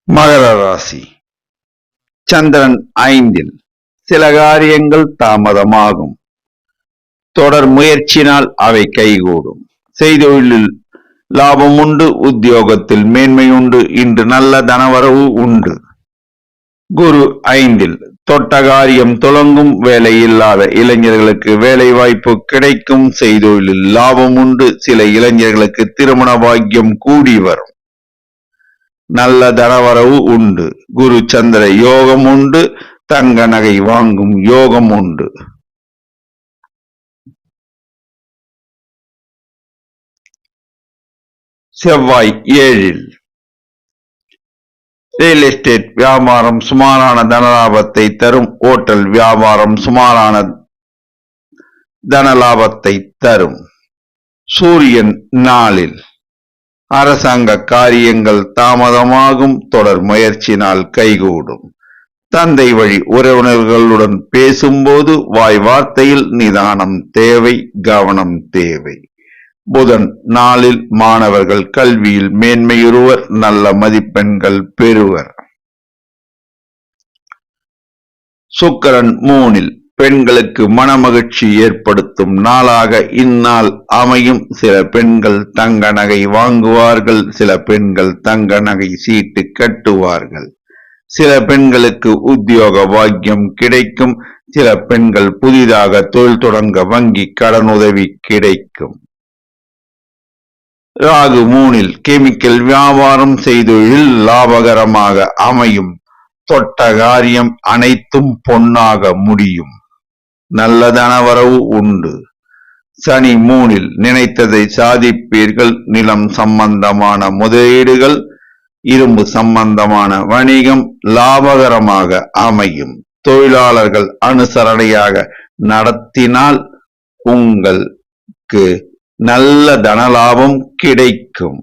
மகர ராசி. சந்திரன் 5, சில காரியங்கள் தாமதமாகும். தொடர் முயற்சினால் அவை கைகூடும். செய்தொழிலில் லாபம் உண்டு, உத்தியோகத்தில் மேன்மை உண்டு, இன்று நல்ல தனவரவு உண்டு. குரு 5, தொட்ட காரியம் துலங்கும். வேலை இல்லாத இளைஞர்களுக்கு வேலை வாய்ப்பு கிடைக்கும். செய்தொழிலில் லாபம் உண்டு, சில இளைஞர்களுக்கு திருமண பாக்கியம் கூடி வரும். நல்ல தனவரவு உண்டு. குரு சந்திர யோகம் உண்டு, தங்க நகை வாங்கும் யோகம் உண்டு. செவ்வாய் 7, ரியல் எஸ்டேட் வியாபாரம் சுமாரான தனலாபத்தை தரும். ஓட்டல் வியாபாரம் சுமாரான தனலாபத்தை தரும். சூரியன் 4, அரசாங்க காரியங்கள் தாமதமாகும். தொடர் முயற்சினால் கைகூடும். தந்தை வழி உறவினர்களுடன் பேசும்போது வாய் வார்த்தையில் நிதானம் தேவை, கவனம் தேவை. புதன் 4, மாணவர்கள் கல்வியில் மேன்மையுறுவர், நல்ல மதிப்பெண்கள் பெறுவர். சுக்கிரன் 3, பெண்களுக்கு மனமகிழ்ச்சி ஏற்படுத்தும் நாளாக இந்நாள் அமையும். சில பெண்கள் தங்க நகை வாங்குவார்கள், சில பெண்கள் தங்க நகை சீட்டு கட்டுவார்கள். சில பெண்களுக்கு உத்தியோக பாக்கியம் கிடைக்கும். சில பெண்கள் புதிதாக தொழில் தொடங்க வங்கி கடனுதவி கிடைக்கும். ராகு 3, கெமிக்கல் வியாபாரம் செய்தொழில் லாபகரமாக அமையும். தொட்ட காரியம் அனைத்தும் பொன்னாக முடியும். நல்ல தனவரவு உண்டு. சனி 3, நினைத்ததை சாதிப்பீர்கள். நிலம் சம்பந்தமான முதலீடுகள், இரும்பு சம்பந்தமான வணிகம் லாபகரமாக அமையும். தொழிலாளர்கள் அனுசரணையாக நடத்தினால் உங்களுக்கு நல்ல தனலாபம் கிடைக்கும்.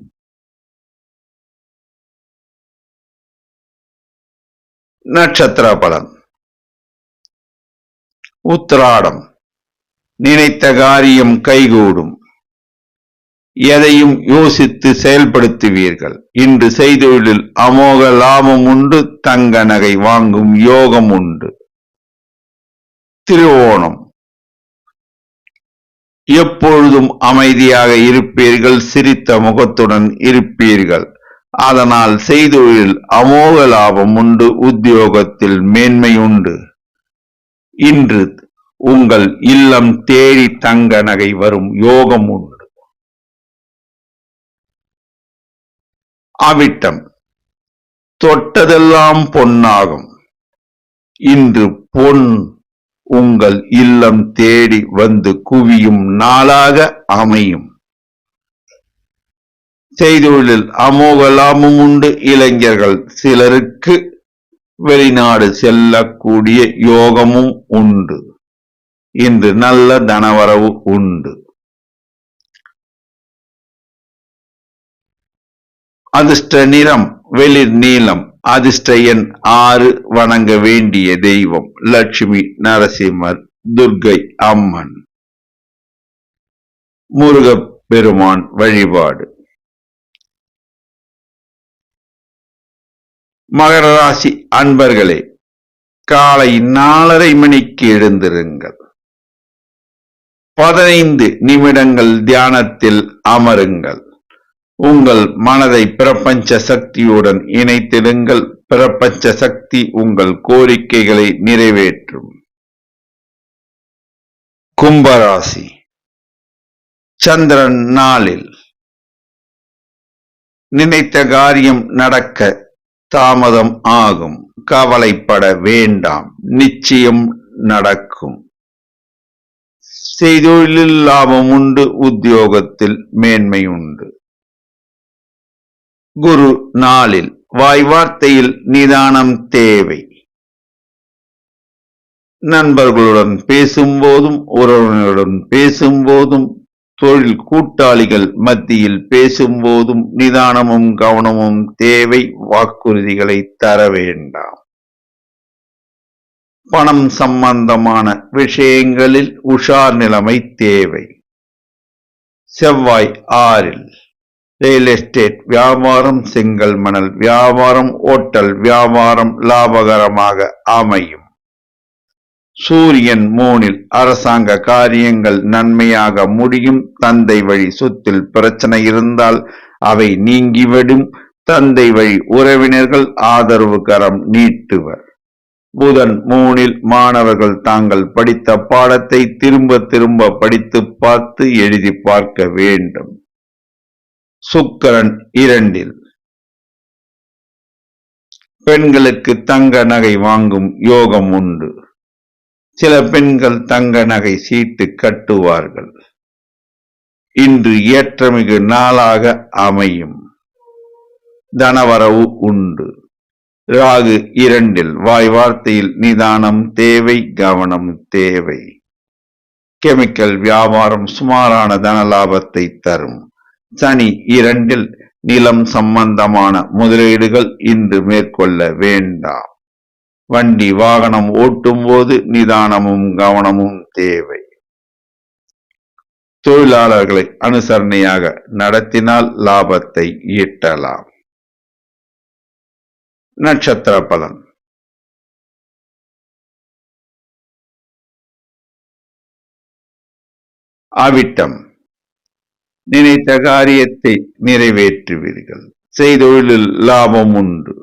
நட்சத்திர பலன். உத்திராடம் நினைத்த காரியம் கைகூடும். எதையும் யோசித்து செயல்படுத்துவீர்கள். இன்று செய்தொழிலில் அமோக லாபம் உண்டு. தங்க நகை வாங்கும் யோகம் உண்டு. திருவோணம் எப்பொழுதும் அமைதியாக இருப்பீர்கள், சிரித்த முகத்துடன் இருப்பீர்கள். அதனால் செய்தொழிலில் அமோக லாபம் உண்டு. உத்தியோகத்தில் மேன்மை உண்டு. இன்று உங்கள் இல்லம் தேடி தங்க நகை வரும் யோகம் உண்டு. அவிட்டம் தொட்டதெல்லாம் பொன்னாகும். இன்று பொன் உங்கள் இல்லம் தேடி வந்து குவியும் நாளாக அமையும். செய்தொழிலில் அமோக லாபம் உண்டு. இளைஞர்கள் சிலருக்கு வெளிநாடு செல்லக்கூடிய யோகமும் உண்டு. இன்று நல்ல தனவரவு உண்டு. அதிர்ஷ்ட நிறம் வெளிர் நீலம். அதிர்ஷ்ட எண் 6. வணங்க வேண்டிய தெய்வம் லட்சுமி நரசிம்மர், துர்க்கை அம்மன், முருகப் பெருமான் வழிபாடு. மகர ராசி அன்பர்களே, காலை 4:30 மணிக்கு எழுந்திருங்கள். 15 நிமிடங்கள் தியானத்தில் அமருங்கள். உங்கள் மனதை பிரபஞ்ச சக்தியுடன் இணைத்திடுங்கள். பிரபஞ்ச சக்தி உங்கள் கோரிக்கைகளை நிறைவேற்றும். கும்பராசி, சந்திரன் நாளில் நினைத்த காரியம் நடக்க தாமதம் ஆகும். கவலைப்பட வேண்டாம், நிச்சயம் நடக்கும். செய்தொழிலில் லாபம் உண்டு. உத்தியோகத்தில் மேன்மை உண்டு. குரு நாளில் வாய் வார்த்தையில் நிதானம் தேவை. நண்பர்களுடன் பேசும்போதும் உறவினருடன் பேசும்போதும் தொழில் கூட்டாளிகள் மத்தியில் பேசும்போதும் நிதானமும் கவனமும் தேவை. வாக்குறுதிகளை தர வேண்டாம். பணம் சம்பந்தமான விஷயங்களில் உஷார் நிலைமை தேவை. செவ்வாய் 6. ரியல் எஸ்டேட் வியாபாரம், செங்கல் மணல் வியாபாரம், ஓட்டல் வியாபாரம் லாபகரமாக அமையும். சூரியன் 3. அரசாங்க காரியங்கள் நன்மையாக முடியும். தந்தை வழி சொத்தில் பிரச்சனை இருந்தால் அவை நீங்கிவிடும். தந்தை வழி உறவினர்கள் ஆதரவு கரம் நீட்டுவர். புதன் 3. மாணவர்கள் தாங்கள் படித்த பாடத்தை திரும்ப திரும்ப படித்து பார்த்து எழுதி பார்க்க வேண்டும். சுக்கிரன் 2. பெண்களுக்கு தங்க நகை வாங்கும் யோகம் உண்டு. சில பெண்கள் தங்க நகை சீட்டு கட்டுவார்கள். இன்று ஏற்றமிகு நாளாக அமையும். தனவரவு உண்டு. ராகு 2. வாய் வார்த்தையில் நிதானம் தேவை, கவனம் தேவை. கெமிக்கல் வியாபாரம் சுமாரான தன லாபத்தை தரும். சனி 2. நிலம் சம்பந்தமான முதலீடுகள் இன்று மேற்கொள்ள வேண்டாம். வண்டி வாகனம் ஓட்டும் போது நிதானமும் கவனமும் தேவை. தொழிலாளர்களை அனுசரணையாக நடத்தினால் லாபத்தை ஈட்டலாம். நட்சத்திர பலன். அவிட்டம், நினைத்த காரியத்தை நிறைவேற்றுவீர்கள். செய்தொழிலில் லாபம் உண்டு.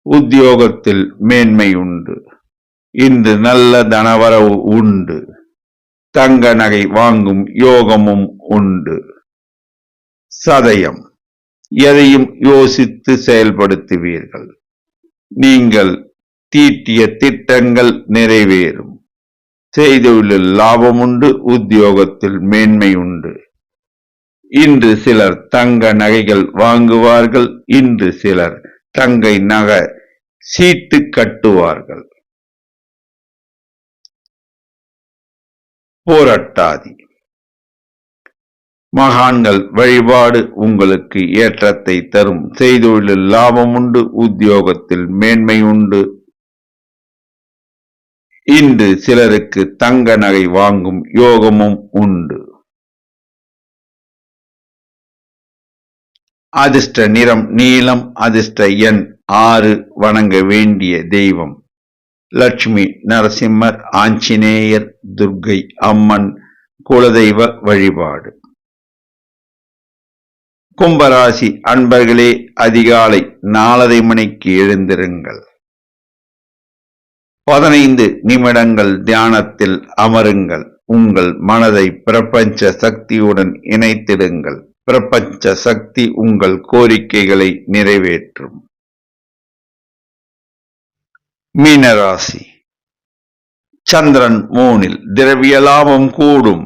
உத்தியோகத்தில் மேன்மை உண்டு. இன்று நல்ல தனவரவு உண்டு. தங்க நகை வாங்கும் யோகமும் உண்டு. சதயம், எதையும் யோசித்து செயல்படுத்துவீர்கள். நீங்கள் தீட்டிய திட்டங்கள் நிறைவேறும். செய்தொழிலில் லாபம் உண்டு. உத்தியோகத்தில் மேன்மை உண்டு. இன்று சிலர் தங்க நகைகள் வாங்குவார்கள். இன்று சிலர் தங்க நகை சீட்டு கட்டுவார்கள். போராட்டாதி, மகான்கள் வழிபாடு உங்களுக்கு ஏற்றத்தை தரும். செய்தொழிலில் லாபம் உண்டு. உத்தியோகத்தில் மேன்மை உண்டு. இன்று சிலருக்கு தங்க நகை வாங்கும் யோகமும் உண்டு. அதிர்ஷ்ட நிறம் நீலம். அதிர்ஷ்ட எண் 6. வணங்க வேண்டிய தெய்வம் லட்சுமி நரசிம்மர், ஆஞ்சநேயர், துர்க்கை அம்மன், குலதெய்வ வழிபாடு. கும்பராசி அன்பர்களே, அதிகாலை 4:30 மணிக்கு எழுந்திருங்கள். 15 நிமிடங்கள் தியானத்தில் அமருங்கள். உங்கள் மனதை பிரபஞ்ச சக்தியுடன் இணைத்திடுங்கள். பிரபஞ்ச சக்தி உங்கள் கோரிக்கைகளை நிறைவேற்றும். மீனராசி, சந்திரன் 3. திரவிய லாபம் கூடும்.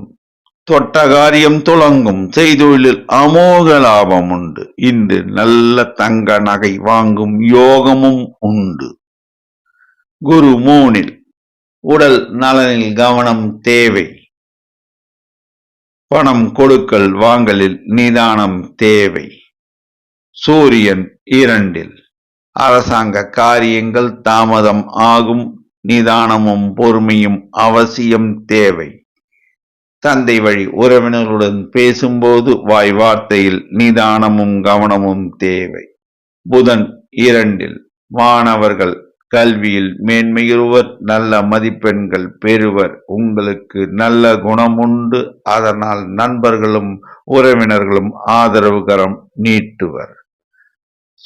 தொட்ட காரியம் துளங்கும், செய்தொழிலில் அமோக லாபம் உண்டு. இன்று நல்ல தங்க நகை வாங்கும் யோகமும் உண்டு. குரு 3 உடல் நலனில் கவனம் தேவை. பணம் கொடுக்கல் வாங்கலில் நிதானம் தேவை. சூரியன் 2 அரசாங்க காரியங்கள் தாமதம் ஆகும். நிதானமும் பொறுமையும் அவசியம் தேவை. தந்தை வழி உறவினர்களுடன் பேசும்போது வாய் வார்த்தையில் நிதானமும் கவனமும் தேவை. புதன் 2 மாணவர்கள் கல்வியில் மேன்மையுறுவர், நல்ல மதிப்பெண்கள் பெறுவர். உங்களுக்கு நல்ல குணமுண்டு, அதனால் நண்பர்களும் உறவினர்களும் ஆதரவு கரம் நீட்டுவர்.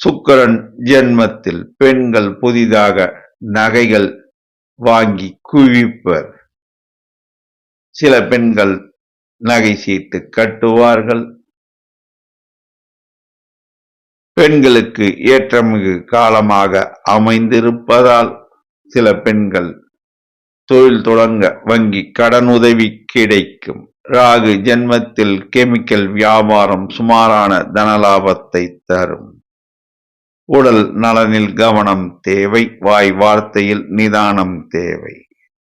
சுக்கிரன் ஜென்மத்தில் பெண்கள் புதிதாக நகைகள் வாங்கி குவிப்பர். சில பெண்கள் நகை சீட்டு கட்டுவார்கள். பெண்களுக்கு ஏற்றமிகு காலமாக அமைந்திருப்பதால் சில பெண்கள் தொழில் தொடங்க வங்கி கடனுதவி கிடைக்கும். ராகு ஜென்மத்தில் கெமிக்கல் வியாபாரம் சுமாரான தனலாபத்தை தரும். உடல் நலனில் கவனம் தேவை. வாய் வார்த்தையில் நிதானம் தேவை.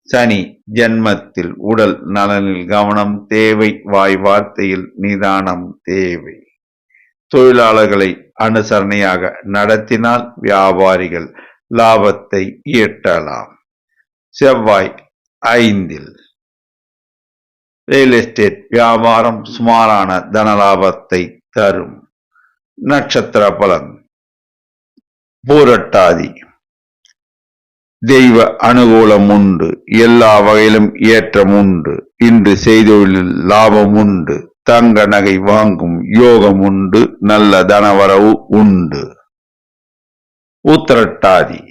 சனி ஜென்மத்தில் உடல் நலனில் கவனம் தேவை. வாய் வார்த்தையில் நிதானம் தேவை. தொழிலாளர்களை அனுசரணையாக நடத்தினால் வியாபாரிகள் லாபத்தை ஈட்டலாம். செவ்வாய் 5 ரியல் எஸ்டேட் வியாபாரம் சுமாரான தனலாபத்தை தரும். நட்சத்திர பலன். பூரட்டாதி தெய்வ அனுகூலம் உண்டு. எல்லா வகையிலும் ஏற்றம் உண்டு. இன்று செய்தொழிலில் லாபம் உண்டு. தங்க நகை வாங்கும் யோகம் உண்டு. நல்ல தனவரவு உண்டு. உத்திரட்டாதி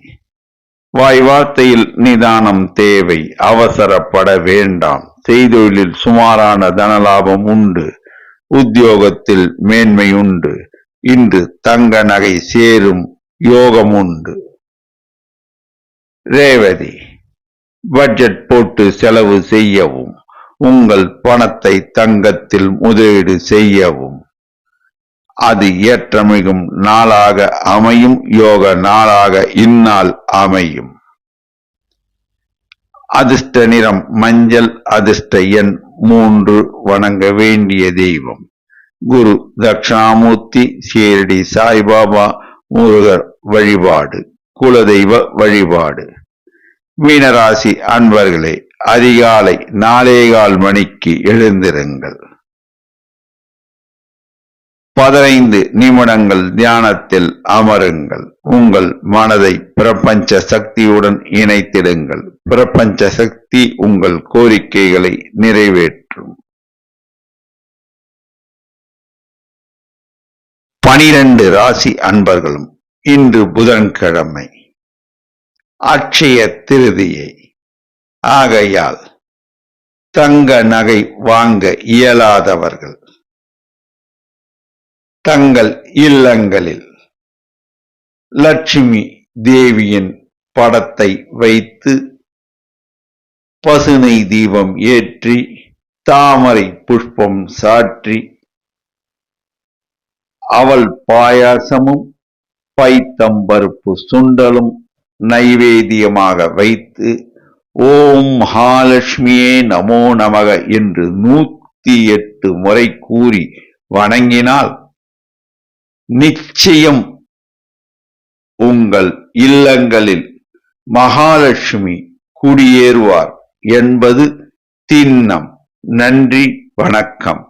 வாய் வார்த்தையில் நிதானம் தேவை. அவசரப்பட வேண்டாம். செய்தொழிலில் சுமாரான தனலாபம் உண்டு. உத்தியோகத்தில் மேன்மை உண்டு. இன்று தங்க நகை சேரும் யோகம் உண்டு. ரேவதி பட்ஜெட் போட்டு செலவு செய்யவும், உங்கள் பணத்தை தங்கத்தில் முதலீடு செய்யவும். அது ஏற்றமிகும் நாளாக அமையும். யோக நாளாக இந்நாள் அமையும். அதிர்ஷ்ட நிறம் மஞ்சள். அதிர்ஷ்ட எண் 3. வணங்க வேண்டிய தெய்வம் குரு தட்சிணாமூர்த்தி, ஷீரடி சாய்பாபா, முருகர் வழிபாடு, குலதெய்வ வழிபாடு. மீனராசி அன்பர்களே, அதிகாலை 4:15 மணிக்கு எழுந்திருங்கள். 15 நிமிடங்கள் தியானத்தில் அமருங்கள். உங்கள் மனதை பிரபஞ்ச சக்தியுடன் இணைத்திடுங்கள். பிரபஞ்ச சக்தி உங்கள் கோரிக்கைகளை நிறைவேற்றும். 12 ராசி அன்பர்களும் இன்று புதன்கிழமை, அட்சய திருதியை. ஆகையால் தங்க நகை வாங்க இயலாதவர்கள் தங்கள் இல்லங்களில் லட்சுமி தேவியின் படத்தை வைத்து பசுனை தீபம் ஏற்றி தாமரை புஷ்பம் சாற்றி அவள் பாயாசமும் பைத்தம்பருப்பு சுண்டலும் நைவேத்தியமாக வைத்து ஓம் மகாலட்சுமியே நமோ நமக என்று 108 முறை கூறி வணங்கினால் நிச்சயம் உங்கள் இல்லங்களில் மகாலட்சுமி குடியேறுவார் என்பது திண்ணம். நன்றி, வணக்கம்.